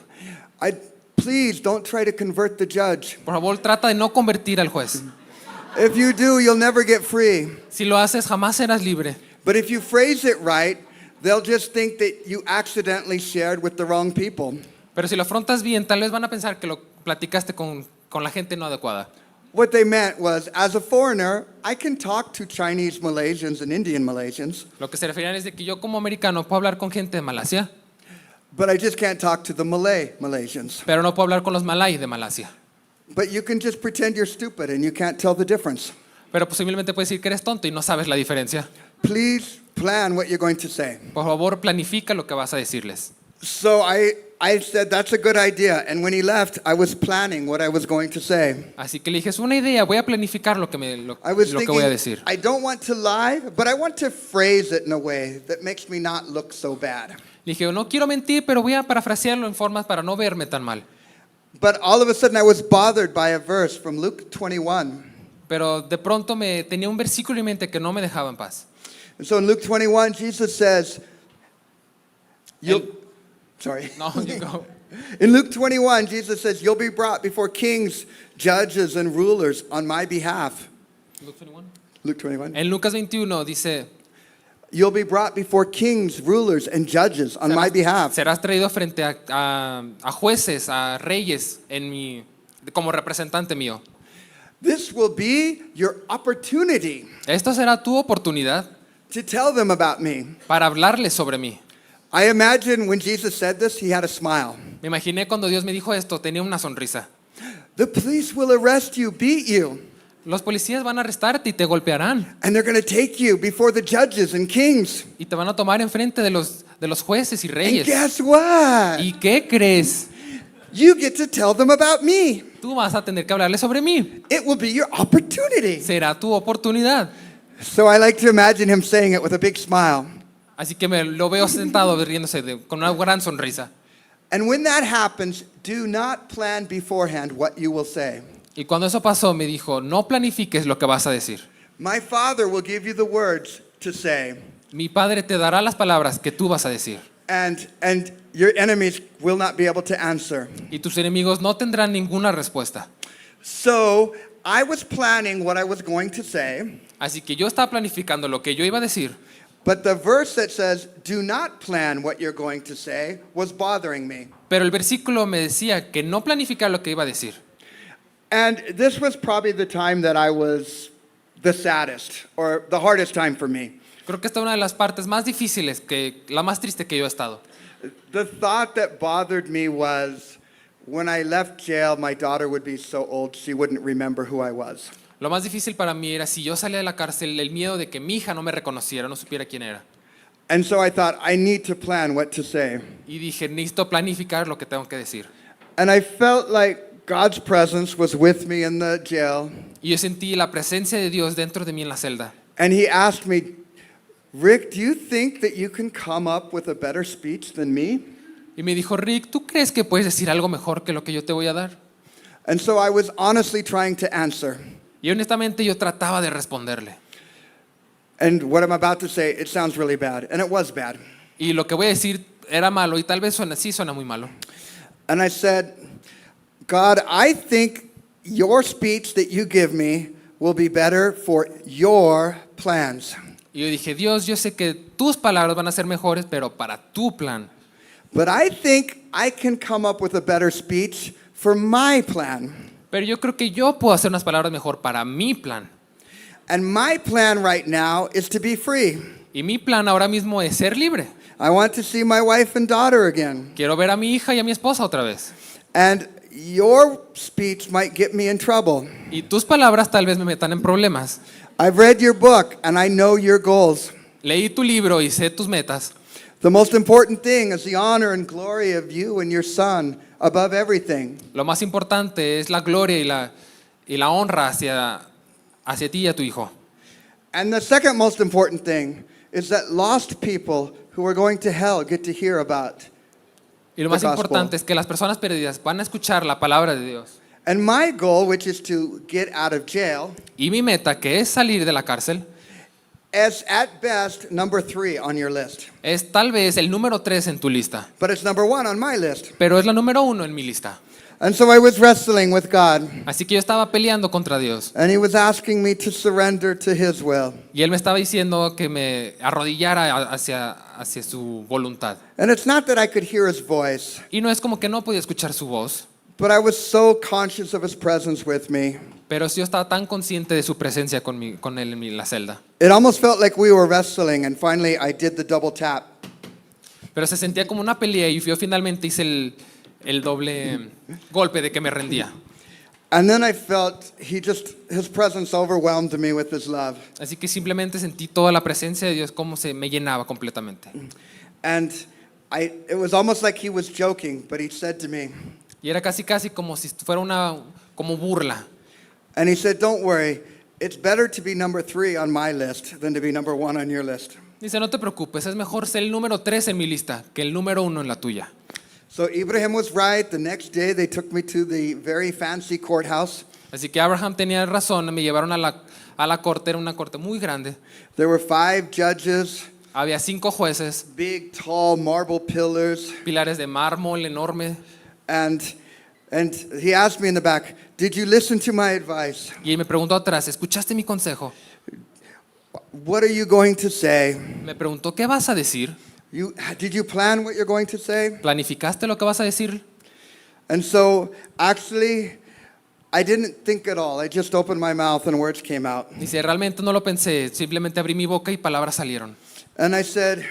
Please don't try to convert the judge. Por favor, trata de no convertir al juez. If you do, you'll never get free. Si lo haces, jamás serás libre. But if you phrase it right, they'll just think that you accidentally shared with the wrong people. Pero si lo afrontas bien, tal vez van a pensar que lo platicaste con la gente no adecuada. What they meant was, as a foreigner, I can talk to Chinese Malaysians and Indian Malaysians, Lo que se referían es de que yo como americano puedo hablar con gente de Malasia, but I just can't talk to the Malay Malaysians. pero no puedo hablar con los malay de Malasia. But you can just pretend you're stupid and you can't tell the difference. Pero posiblemente puedes decir que eres tonto y no sabes la diferencia. Please plan what you're going to say. Por favor, planifica lo que vas a decirles. So I said, that's a good idea. And when he left, I was planning what I was going to say. Así que le dije, es una idea, voy a planificar lo que I was lo que voy a thinking, decir. I don't want to lie, but I want to phrase it in a way that makes me not look so bad. Le dije, no quiero mentir, pero voy a parafrasearlo en formas para no verme tan mal. But all of a sudden, I was bothered by a verse from Luke 21. Pero de pronto tenía un versículo en mente que no me dejaba en paz. And so in Luke 21, Jesus says, sorry. No, you go. In Luke 21, Jesus says, you'll be brought before kings, judges, and rulers on my behalf. Luke 21. Luke 21. En Lucas 21 dice, You'll be brought before kings, rulers, and judges on my behalf. serás traído frente a jueces, a reyes, como representante mío. This will be your opportunity Esto será tu oportunidad to tell them about me. para hablarles sobre mí. I imagine when Jesus said this, he had a smile. Me imaginé cuando Dios me dijo esto, tenía una sonrisa. The police will arrest you, beat you, Los policías van a arrestarte y te golpearán. and they're going to take you before the judges and kings. Y te van a tomar enfrente de los jueces y And reyes. guess what? ¿Y qué crees? You get to tell them about me. Tú vas a tener que hablarles sobre mí. It will be your opportunity. Será tu oportunidad. So I like to imagine him saying it with a big smile. Así que me lo veo sentado riéndose con una gran sonrisa. And when that happens, do not plan beforehand what you will say. Y cuando eso pasó, me dijo, no planifiques lo que vas a decir. My Father will give you the words to say, Mi Padre te dará las palabras que tú vas a decir. and your enemies will not be able to answer. Y tus enemigos no tendrán ninguna respuesta. So I was planning what I was going to say, Así que yo estaba planificando lo que yo iba a decir. but the verse that says, do not plan what you're going to say, was bothering me. Pero el versículo me decía que no planificar lo que iba a decir. And this was probably the time that I was the saddest, or the hardest time for me. Creo que esta es una de las partes más difíciles, la más triste que yo he estado. The thought that bothered me was, when I left jail, my daughter would be so old she wouldn't remember who I was. Lo más difícil para mí era si yo salía de la cárcel, el miedo de que mi hija no me reconociera, no supiera quién era. And so I thought, I need to plan what to say. Y dije, necesito planificar lo que tengo que decir. And I felt like God's presence was with me in the jail. Y yo sentí la presencia de Dios dentro de mí en la celda. And he asked me, Rick, do you think that you can come up with a better speech than me? Y me dijo, Rick, ¿tú crees que puedes decir algo mejor que lo que yo te voy a dar? And so I was honestly trying to answer. Y honestamente yo trataba de responderle. And what I'm about to say, it sounds really bad. And it was bad. Y lo que voy a decir era malo y tal vez suena muy malo. And I said, God, I think your speech that you give me will be better for your plans. Y yo dije, Dios, yo sé que tus palabras van a ser mejores, pero para tu plan. But I think I can come up with a better speech for my plan. Pero yo creo que yo puedo hacer unas palabras mejor para mi plan. And my plan right now is to be free. Y mi plan ahora mismo es ser libre. I want to see my wife and daughter again. Quiero ver a mi hija y a mi esposa otra vez. And your speech might get me in trouble. Y tus palabras tal vez me metan en problemas. I've read your book and I know your goals. Leí tu libro y sé tus metas. The most important thing is the honor and glory of you and your son above everything. Lo más importante es la gloria y la honra hacia ti y a tu hijo. And the second most important thing is that lost people who are going to hell get to hear about. Y lo más The gospel. importante es que las personas perdidas van a escuchar la palabra de Dios. And my goal, which is to get out of jail, Y mi meta, que es salir de la cárcel, is at best number 3 on your list. es tal vez el número 3 en tu lista. But it's number 1 on my list. Pero es la número 1 en mi lista. And so I was wrestling with God, Así que yo estaba peleando contra Dios. and he was asking me to surrender to his will. Y Él me estaba diciendo que me arrodillara hacia su voluntad. And it's not that I could hear his voice, Y no es como que no podía escuchar su voz, but I was so conscious of his presence with me. pero yo estaba tan consciente de su presencia con Él en la celda. It almost felt like we were wrestling, and finally I did the double tap. Pero se sentía como una pelea y yo finalmente hice el doble golpe de que me rendía. And then I felt his presence overwhelmed me with his love. Así que simplemente sentí toda la presencia de Dios como se me llenaba completamente. And it was almost like he was joking, but he said to me, Y era casi como si fuera como burla. and he said, don't worry, it's better to be number 3 on my list than to be number 1 on your list. Dice, no te preocupes, es mejor ser el número 3 en mi lista que el número 1 en la tuya. So Ibrahim was right. The next day they took me to the very fancy courthouse. Así que Abraham tenía razón, me llevaron a la corte, era una corte muy grande. There were 5 judges, Había 5 jueces, big, tall marble pillars, pilares de mármol enorme. and he asked me in the back, "Did you listen to my advice? Y él me preguntó atrás, ¿escuchaste mi consejo? What are you going to say? Me preguntó, ¿qué vas a decir? Did you plan what you're going to say?" ¿Planificaste lo que vas a decir? And so, actually, I didn't think at all. I just opened my mouth and words came out. Dice, realmente no lo pensé, simplemente abrí mi boca y palabras salieron. And I said,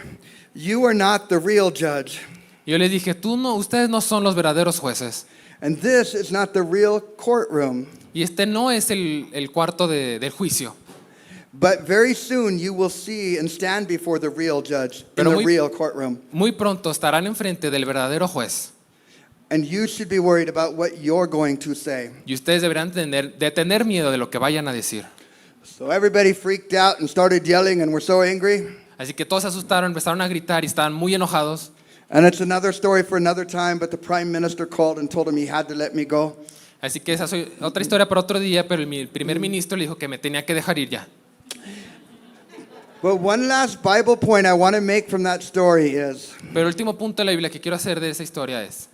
"You are not the real judge. Y yo les dije, ustedes no son los verdaderos jueces. And this is not the real courtroom. Y este no es el cuarto del juicio. But very soon you will see and stand before the real judge in Pero the real courtroom. Muy pronto estarán enfrente del verdadero juez. And you should be worried about what you're going to say." Y ustedes deberán de tener miedo de lo que vayan a decir. So everybody freaked out and started yelling and were so angry. Así que todos se asustaron, empezaron a gritar y estaban muy enojados. And it's another story for another time, but the prime minister called and told him he had to let me go. Así que esa es otra historia para otro día, pero el primer ministro le dijo que me tenía que dejar ir ya. But one last Bible point I want to make from that story is, Pero el último punto de la Biblia que quiero hacer de esa historia es,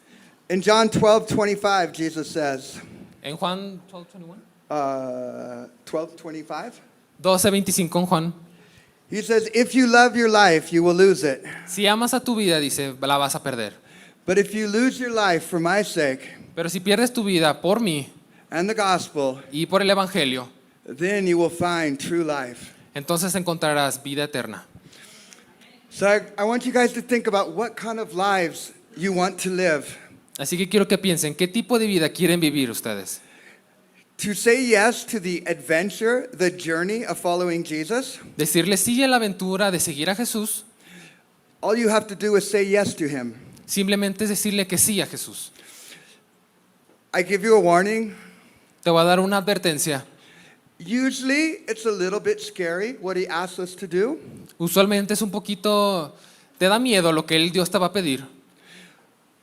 in John 12:25, Jesus says, en Juan 12:21, 12:25, 12:25 en Juan, he says, "If you love your life, you will lose it. si amas a tu vida, dice, la vas a perder. But if you lose your life for my sake Pero si pierdes tu vida por mí and the gospel, y por el Evangelio, then you will find true life." entonces encontrarás vida eterna. So I want you guys to think about what kind of lives you want to live. Así que quiero que piensen, ¿qué tipo de vida quieren vivir ustedes? To say yes to the adventure, the journey of following Jesus, Decirle sí a la aventura de seguir a Jesús, all you have to do is say yes to him. simplemente es decirle que sí a Jesús. I give you a warning. Te voy a dar una advertencia. Usually it's a little bit scary what he asks us to do, Usualmente es un poquito, te da miedo lo que Dios te va a pedir.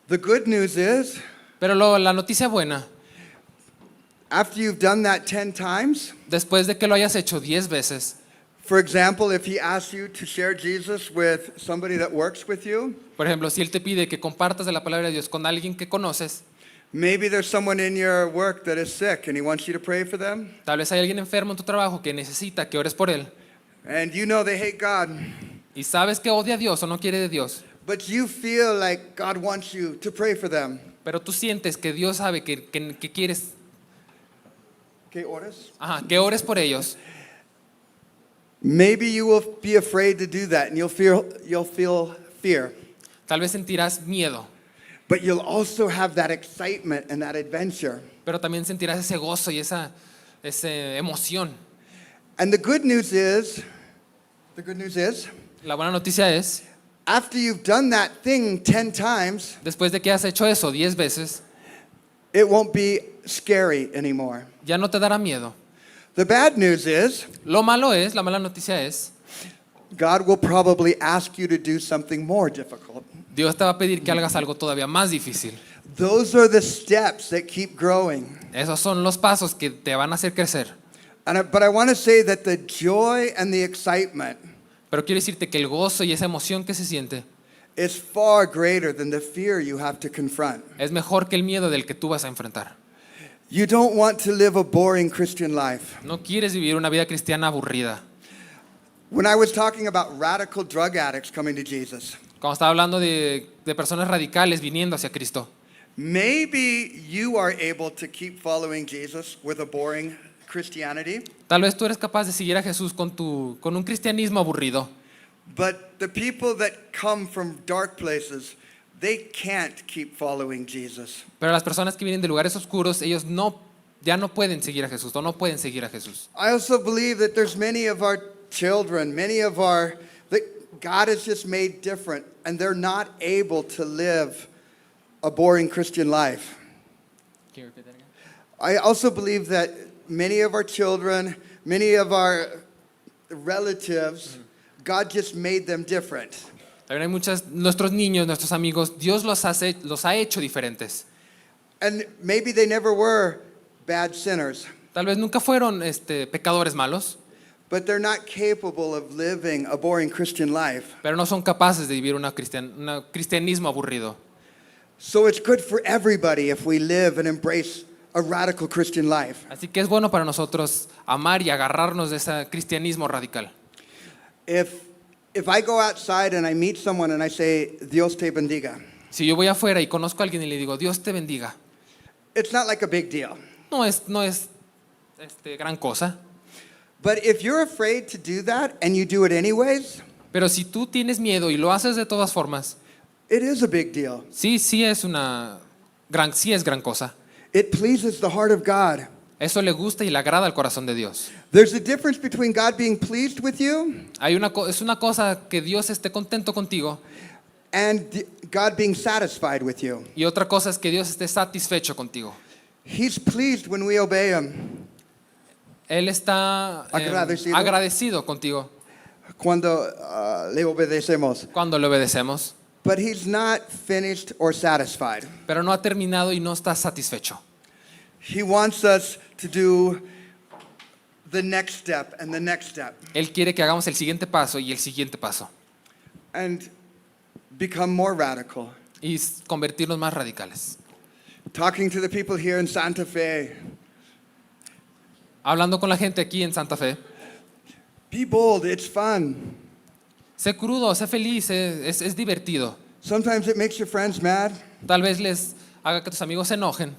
the good news is, Pero la noticia buena, after you've done that 10 times, después de que lo hayas hecho 10 veces, for example, if he asks you to share Jesus with somebody that works with you, por ejemplo, si Él te pide que compartas de la palabra de Dios con alguien que conoces, maybe there's someone in your work that is sick and he wants you to pray for them, tal vez hay alguien enfermo en tu trabajo que necesita que ores por él, and you know they hate God, y sabes que odia a Dios o no quiere de Dios, but you feel like God wants you to pray for them. pero tú sientes que Dios sabe que quieres, Okay, orders? que ores por ellos. Maybe you will be afraid to do that and you'll feel fear. Tal vez sentirás miedo, But you'll also have that excitement and that adventure. pero también sentirás ese gozo y esa emoción. And the good news is, La buena noticia es, after you've done that thing 10 times, después de que has hecho eso 10 veces, it won't be scary anymore. ya no te dará miedo. The bad news is, La mala noticia es, God will probably ask you to do something more difficult. Dios te va a pedir que hagas algo todavía más difícil. Those are the steps that keep growing. Esos son los pasos que te van a hacer crecer. But I want to say that the joy and the excitement Pero quiero decirte que el gozo y esa emoción que se siente is far greater than the fear you have to confront. es mejor que el miedo del que tú vas a enfrentar. You don't want to live a boring Christian life. No quieres vivir una vida cristiana aburrida. When I was talking about radical drug addicts coming to Jesus, Cuando estaba hablando de personas radicales viniendo hacia Cristo, maybe you are able to keep following Jesus with a boring Christianity, tal vez tú eres capaz de seguir a Jesús con un cristianismo aburrido, but the people that come from dark places, they can't keep following Jesus. pero las personas que vienen de lugares oscuros, ellos ya no pueden seguir a Jesús o no pueden seguir a Jesús. I also believe that there's many of our children, that God has just made different, and they're not able to live a boring Christian life. I also believe that many of our children, many of our relatives, God just made them different. También hay nuestros niños, nuestros amigos, Dios los ha hecho diferentes. And maybe they never were bad sinners, Tal vez nunca fueron pecadores malos, but they're not capable of living a boring Christian life. pero no son capaces de vivir un cristianismo aburrido. So it's good for everybody if we live and embrace a radical Christian life. Así que es bueno para nosotros amar y agarrarnos de ese cristianismo radical. If I go outside and I meet someone and I say, Dios te bendiga, Si yo voy afuera y conozco a alguien y le digo, Dios te bendiga, it's not like a big deal. no es gran cosa. But if you're afraid to do that and you do it anyways, Pero si tú tienes miedo y lo haces de todas formas, it is a big deal. sí es gran cosa. It pleases the heart of God. Eso le gusta y le agrada al corazón de Dios. There's a difference between God being pleased with you Es una cosa que Dios esté contento contigo and God being satisfied with you. y otra cosa es que Dios esté satisfecho contigo. He's pleased when we obey Him. Él está agradecido contigo Cuando le obedecemos. cuando le obedecemos, But He's not finished or satisfied. pero no ha terminado y no está satisfecho. He wants us to do the next step and the next step Él quiere que hagamos el siguiente paso y el siguiente paso and become more radical. y convertirnos más radicales. Talking to the people here in Santa Fe, Hablando con la gente aquí en Santa Fe, be bold, it's fun. sé crudo, sé feliz, es divertido. Sometimes it makes your friends mad. Tal vez les haga que tus amigos se enojen.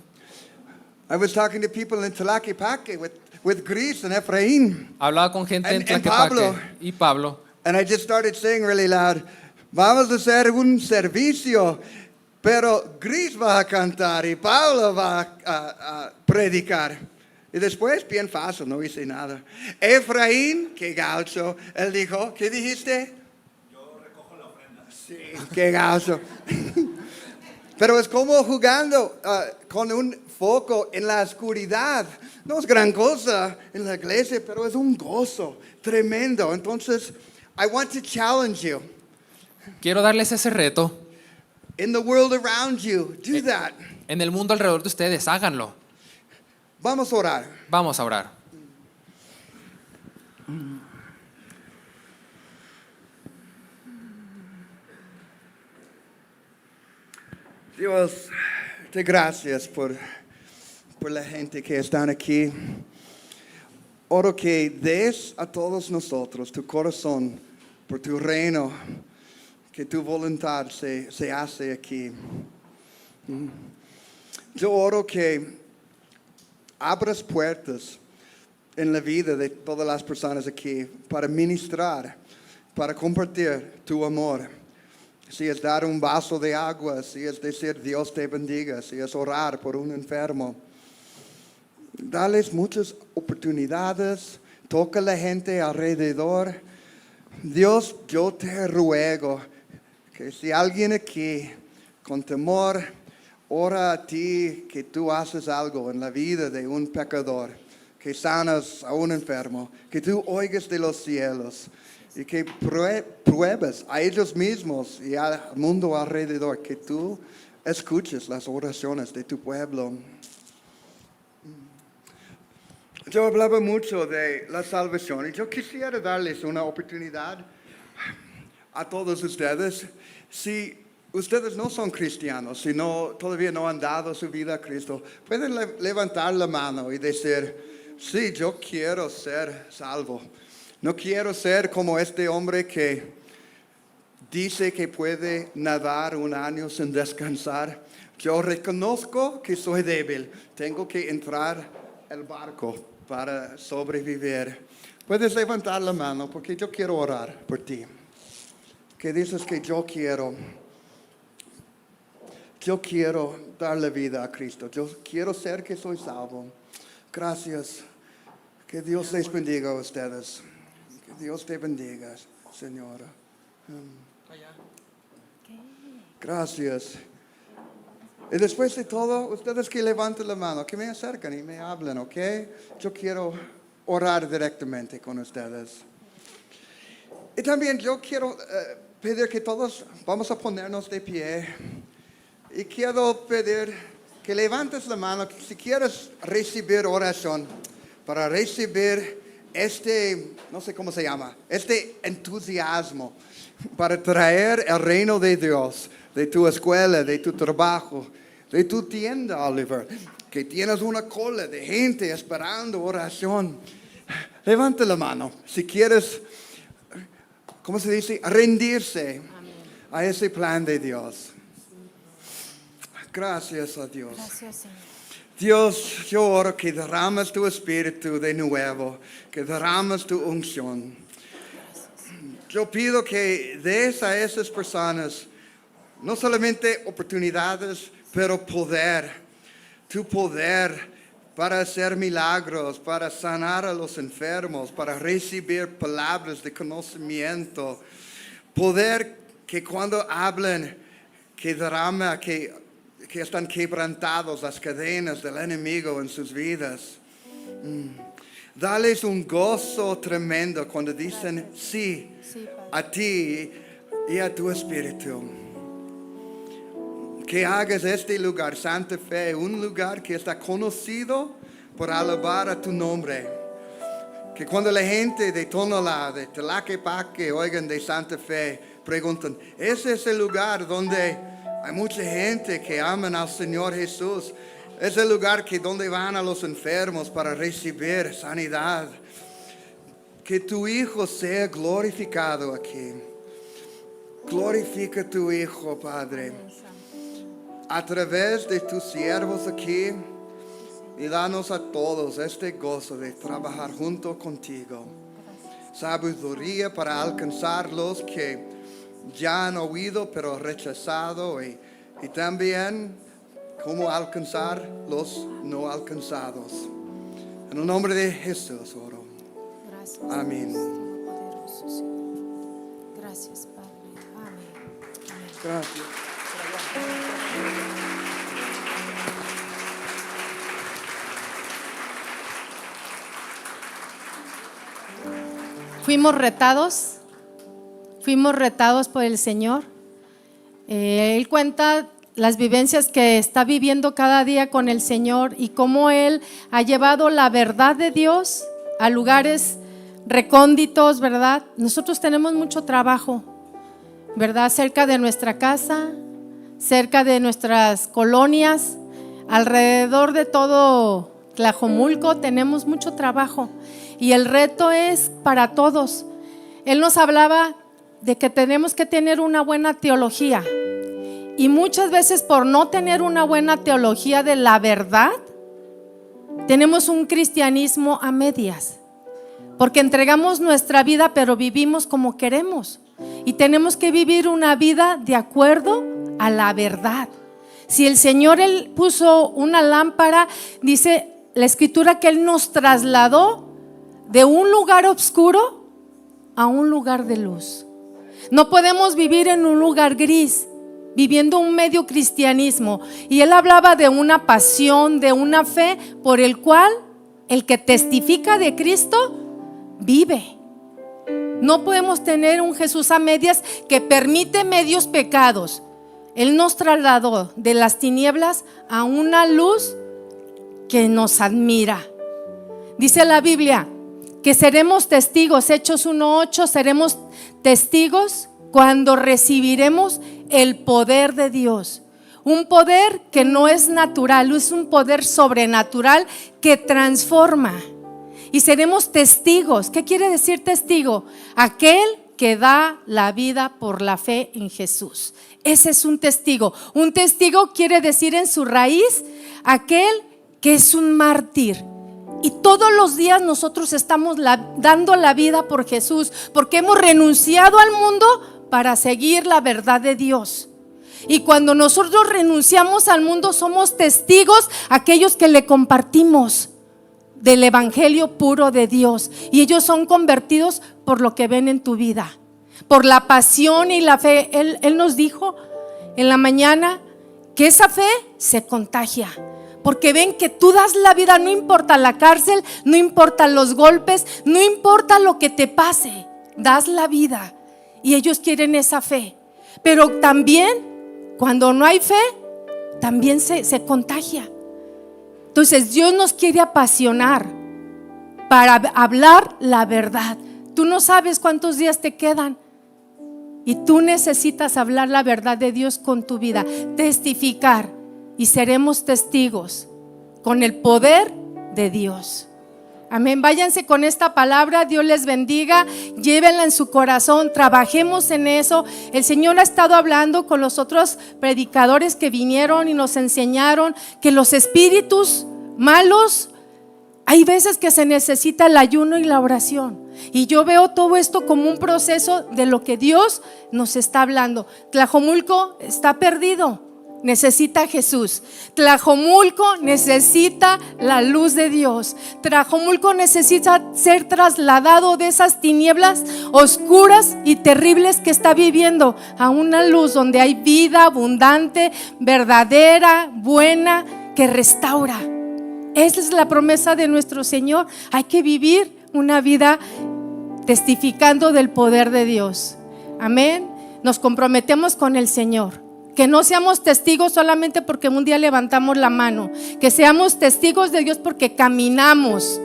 I was talking to people in Tlaquepaque with Gris and Efraín, Hablaba con gente en And Pablo. Tlaquepaque y Pablo. and I just started saying really loud, vamos a hacer un servicio, pero Gris va a cantar y Pablo va a predicar. Y después, bien fácil, no hice nada. Efraín, qué gaucho, él dijo, ¿qué dijiste? Yo recojo la ofrenda. Sí, qué gaucho. Pero es como jugando con un foco en la oscuridad. No es gran cosa en la iglesia, pero es un gozo tremendo. Entonces, I want to challenge you. Quiero darles ese reto. In the world around you, do that. En el mundo alrededor de ustedes, háganlo. Vamos a orar. Vamos a orar. Dios, te gracias por la gente que están aquí. Oro que des a todos nosotros tu corazón por tu reino, que tu voluntad se hace aquí. Yo oro que abras puertas en la vida de todas las personas aquí para ministrar, para compartir tu amor. Si es dar un vaso de agua, si es decir Dios te bendiga, si es orar por un enfermo. Dales muchas oportunidades, toca a la gente alrededor. Dios, yo te ruego que si alguien aquí con temor ora a ti, que tú haces algo en la vida de un pecador, que sanas a un enfermo, que tú oigas de los cielos y que pruebes a ellos mismos y al mundo alrededor que tú escuches las oraciones de tu pueblo. Yo hablaba mucho de la salvación y yo quisiera darles una oportunidad a todos ustedes. Si ustedes no son cristianos, si todavía no han dado su vida a Cristo, pueden levantar la mano y decir, sí, yo quiero ser salvo. No quiero ser como este hombre que dice que puede nadar un año sin descansar. Yo reconozco que soy débil. Tengo que entrar al barco para sobrevivir. Puedes levantar la mano porque yo quiero orar por ti. Que dices que yo quiero dar la vida a Cristo. Yo quiero ser que soy salvo. Gracias. Que Dios les bendiga a ustedes. Que Dios te bendiga, Señora. Gracias. Y después de todo, ustedes que levanten la mano, que me acercan y me hablen, ¿ok? Yo quiero orar directamente con ustedes. Y también yo quiero pedir que todos vamos a ponernos de pie. Y quiero pedir que levantes la mano si quieres recibir oración, para recibir no sé cómo se llama, este entusiasmo para traer el reino de Dios, de tu escuela, de tu trabajo, de tu tienda, Oliver, que tienes una cola de gente esperando oración. Levanta la mano si quieres, ¿cómo se dice? Rendirse a ese plan de Dios. Gracias a Dios. Gracias, Señor. Dios, yo oro que derrames tu espíritu de nuevo, que derrames tu unción. Yo pido que des a esas personas no solamente oportunidades, pero poder, tu poder para hacer milagros, para sanar a los enfermos, para recibir palabras de conocimiento. Poder que cuando hablen, que derrama, que están quebrantados las cadenas del enemigo en sus vidas. Dales un gozo tremendo cuando dicen sí a ti y a tu espíritu. Que hagas este lugar, Santa Fe, un lugar que está conocido por alabar a tu nombre. Que cuando la gente de Tonalá, de Tlaquepaque, oigan de Santa Fe, preguntan, ¿es ese lugar donde hay mucha gente que aman al Señor Jesús? Es el lugar donde van a los enfermos para recibir sanidad. Que tu Hijo sea glorificado aquí. Glorifica a tu Hijo, Padre, a través de tus siervos aquí, y danos a todos este gozo de trabajar junto contigo. Sabiduría para alcanzar los que ya han oído pero rechazado, y también cómo alcanzar los no alcanzados. En el nombre de Jesús oro. Gracias. Amén. Poderoso, Señor. Gracias, Padre. Amén. Gracias. Fuimos retados por el Señor. Él cuenta las vivencias que está viviendo cada día con el Señor y cómo Él ha llevado la verdad de Dios a lugares recónditos, ¿verdad? Nosotros tenemos mucho trabajo, ¿verdad? Cerca de nuestra casa, cerca de nuestras colonias, alrededor de todo Tlajomulco tenemos mucho trabajo y el reto es para todos. Él nos hablaba de que tenemos que tener una buena teología y muchas veces por no tener una buena teología de la verdad, tenemos un cristianismo a medias, porque entregamos nuestra vida pero vivimos como queremos y tenemos que vivir una vida de acuerdo a la verdad. Si el Señor Él puso una lámpara, dice la Escritura que Él nos trasladó de un lugar oscuro a un lugar de luz. No podemos vivir en un lugar gris, viviendo un medio cristianismo. Y Él hablaba de una pasión, de una fe por el cual el que testifica de Cristo vive. No podemos tener un Jesús a medias que permite medios pecados. Él nos trasladó de las tinieblas a una luz que nos admira. Dice la Biblia que seremos testigos, Hechos 1:8, seremos testigos cuando recibiremos el poder de Dios. Un poder que no es natural, es un poder sobrenatural que transforma. Y seremos testigos. ¿Qué quiere decir testigo? Aquel que da la vida por la fe en Jesús. Ese es un testigo. Un testigo quiere decir en su raíz aquel que es un mártir. Y todos los días nosotros estamos dando la vida por Jesús, porque hemos renunciado al mundo para seguir la verdad de Dios. Y cuando nosotros renunciamos al mundo, somos testigos aquellos que le compartimos del evangelio puro de Dios. Y ellos son convertidos por lo que ven en tu vida, por la pasión y la fe. Él nos dijo en la mañana que esa fe se contagia, porque ven que tú das la vida, no importa la cárcel, no importa los golpes, no importa lo que te pase, das la vida. Y ellos quieren esa fe. Pero también cuando no hay fe, también se contagia. Entonces Dios nos quiere apasionar para hablar la verdad. Tú no sabes cuántos días te quedan y tú necesitas hablar la verdad de Dios con tu vida, testificar, y seremos testigos con el poder de Dios. Amén. Váyanse con esta palabra. Dios les bendiga. Llévenla en su corazón. Trabajemos en eso. El Señor ha estado hablando con los otros predicadores que vinieron y nos enseñaron que los espíritus malos, hay veces que se necesita el ayuno y la oración. Y yo veo todo esto como un proceso de lo que Dios nos está hablando. Tlajomulco está perdido. Necesita a Jesús. Tlajomulco necesita la luz de Dios. Tlajomulco necesita ser trasladado de esas tinieblas oscuras y terribles que está viviendo a una luz donde hay vida abundante, verdadera, buena, que restaura. Esa es la promesa de nuestro Señor. Hay que vivir una vida testificando del poder de Dios. Amén. Nos comprometemos con el Señor. Que no seamos testigos solamente porque un día levantamos la mano, que seamos testigos de Dios porque caminamos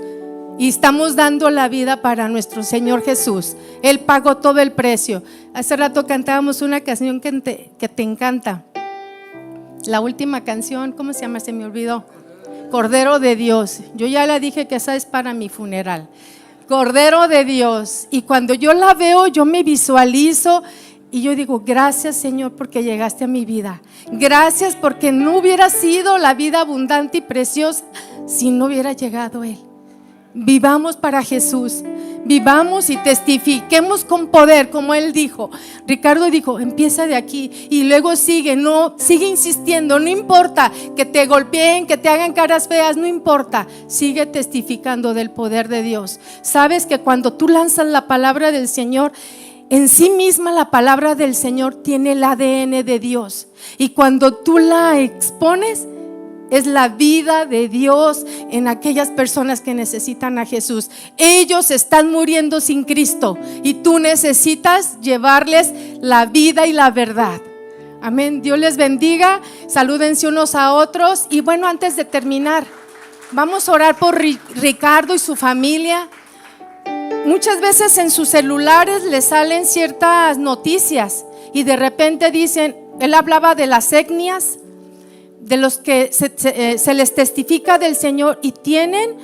y estamos dando la vida para nuestro Señor Jesús. Él pagó todo el precio. Hace rato cantábamos una canción que te encanta. La última canción, ¿cómo se llama? Se me olvidó. Cordero de Dios. Yo ya la dije que esa es para mi funeral. Cordero de Dios. Y cuando yo la veo, yo me visualizo. Y yo digo, gracias Señor porque llegaste a mi vida. Gracias porque no hubiera sido la vida abundante y preciosa si no hubiera llegado Él. Vivamos para Jesús. Vivamos y testifiquemos con poder, como Él dijo. Ricardo dijo, empieza de aquí y luego sigue insistiendo. No importa que te golpeen, que te hagan caras feas, no importa. Sigue testificando del poder de Dios. Sabes que cuando tú lanzas la palabra del Señor, en sí misma la palabra del Señor tiene el ADN de Dios. Y cuando tú la expones, es la vida de Dios en aquellas personas que necesitan a Jesús. Ellos están muriendo sin Cristo y tú necesitas llevarles la vida y la verdad. Amén. Dios les bendiga. Salúdense unos a otros. Y bueno, antes de terminar, vamos a orar por Ricardo y su familia. Muchas veces en sus celulares les salen ciertas noticias y de repente dicen, él hablaba de las etnias, de los que se les testifica del Señor y tienen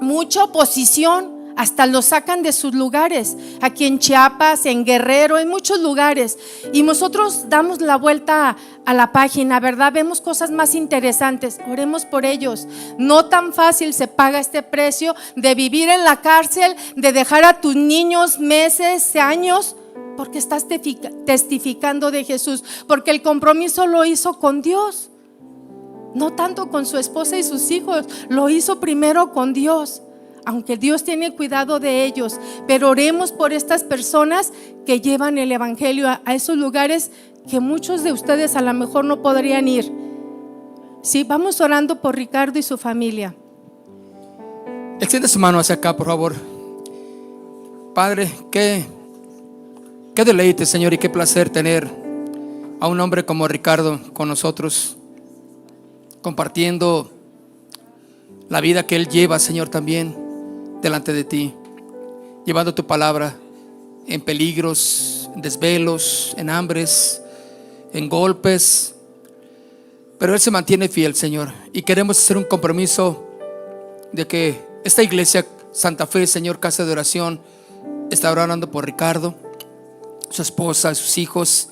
mucha oposición, hasta los sacan de sus lugares, aquí en Chiapas, en Guerrero, en muchos lugares. Y nosotros damos la vuelta a la página, ¿verdad? Vemos cosas más interesantes, oremos por ellos. No tan fácil se paga este precio de vivir en la cárcel, de dejar a tus niños meses, años, porque estás testificando de Jesús, porque el compromiso lo hizo con Dios, no tanto con su esposa y sus hijos, lo hizo primero con Dios. Aunque Dios tiene cuidado de ellos, pero oremos por estas personas que llevan el evangelio a esos lugares que muchos de ustedes a lo mejor no podrían ir. Sí, vamos orando por Ricardo y su familia. Extiende su mano hacia acá, por favor. Padre, qué deleite, Señor, y qué placer tener a un hombre como Ricardo con nosotros, compartiendo la vida que él lleva, Señor, también delante de ti, llevando tu palabra en peligros, en desvelos, en hambres, en golpes, pero él se mantiene fiel, Señor, y queremos hacer un compromiso de que esta iglesia Santa Fe, Señor, casa de oración, está orando por Ricardo, su esposa, sus hijos,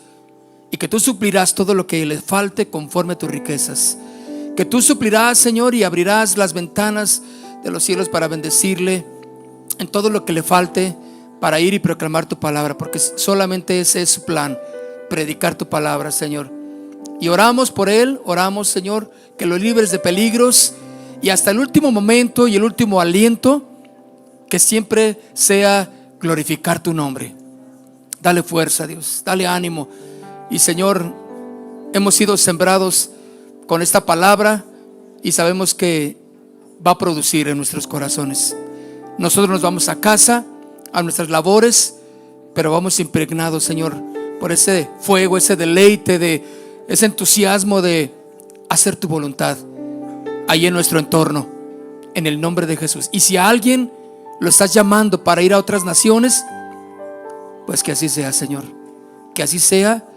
y que tú suplirás todo lo que le falte conforme a tus riquezas, que tú suplirás, Señor, y abrirás las ventanas de los cielos para bendecirle en todo lo que le falte para ir y proclamar tu palabra, porque solamente ese es su plan, predicar tu palabra, Señor. Y oramos por él, oramos, Señor, que lo libres de peligros y hasta el último momento y el último aliento, que siempre sea glorificar tu nombre. Dale fuerza, Dios, dale ánimo. Y Señor, hemos sido sembrados con esta palabra y sabemos que va a producir en nuestros corazones. Nosotros nos vamos a casa, a nuestras labores, pero vamos impregnados, Señor, por ese fuego, ese deleite, de ese entusiasmo de hacer tu voluntad ahí en nuestro entorno, en el nombre de Jesús. Y si a alguien lo estás llamando para ir a otras naciones, pues que así sea, Señor, que así sea,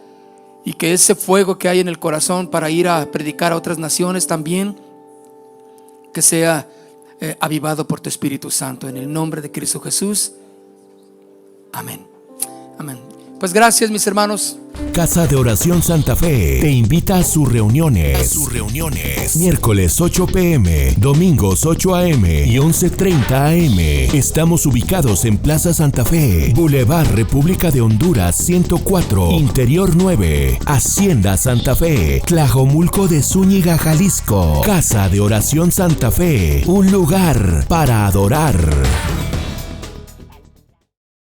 y que ese fuego que hay en el corazón para ir a predicar a otras naciones también, que sea avivado por tu Espíritu Santo, en el nombre de Cristo Jesús. Amén. Amén. Pues gracias, mis hermanos. Casa de Oración Santa Fe te invita a sus reuniones. Miércoles 8 p.m., domingos 8 a.m. y 11:30 a.m. Estamos ubicados en Plaza Santa Fe, Boulevard República de Honduras 104, Interior 9, Hacienda Santa Fe, Tlajomulco de Zúñiga, Jalisco. Casa de Oración Santa Fe, un lugar para adorar.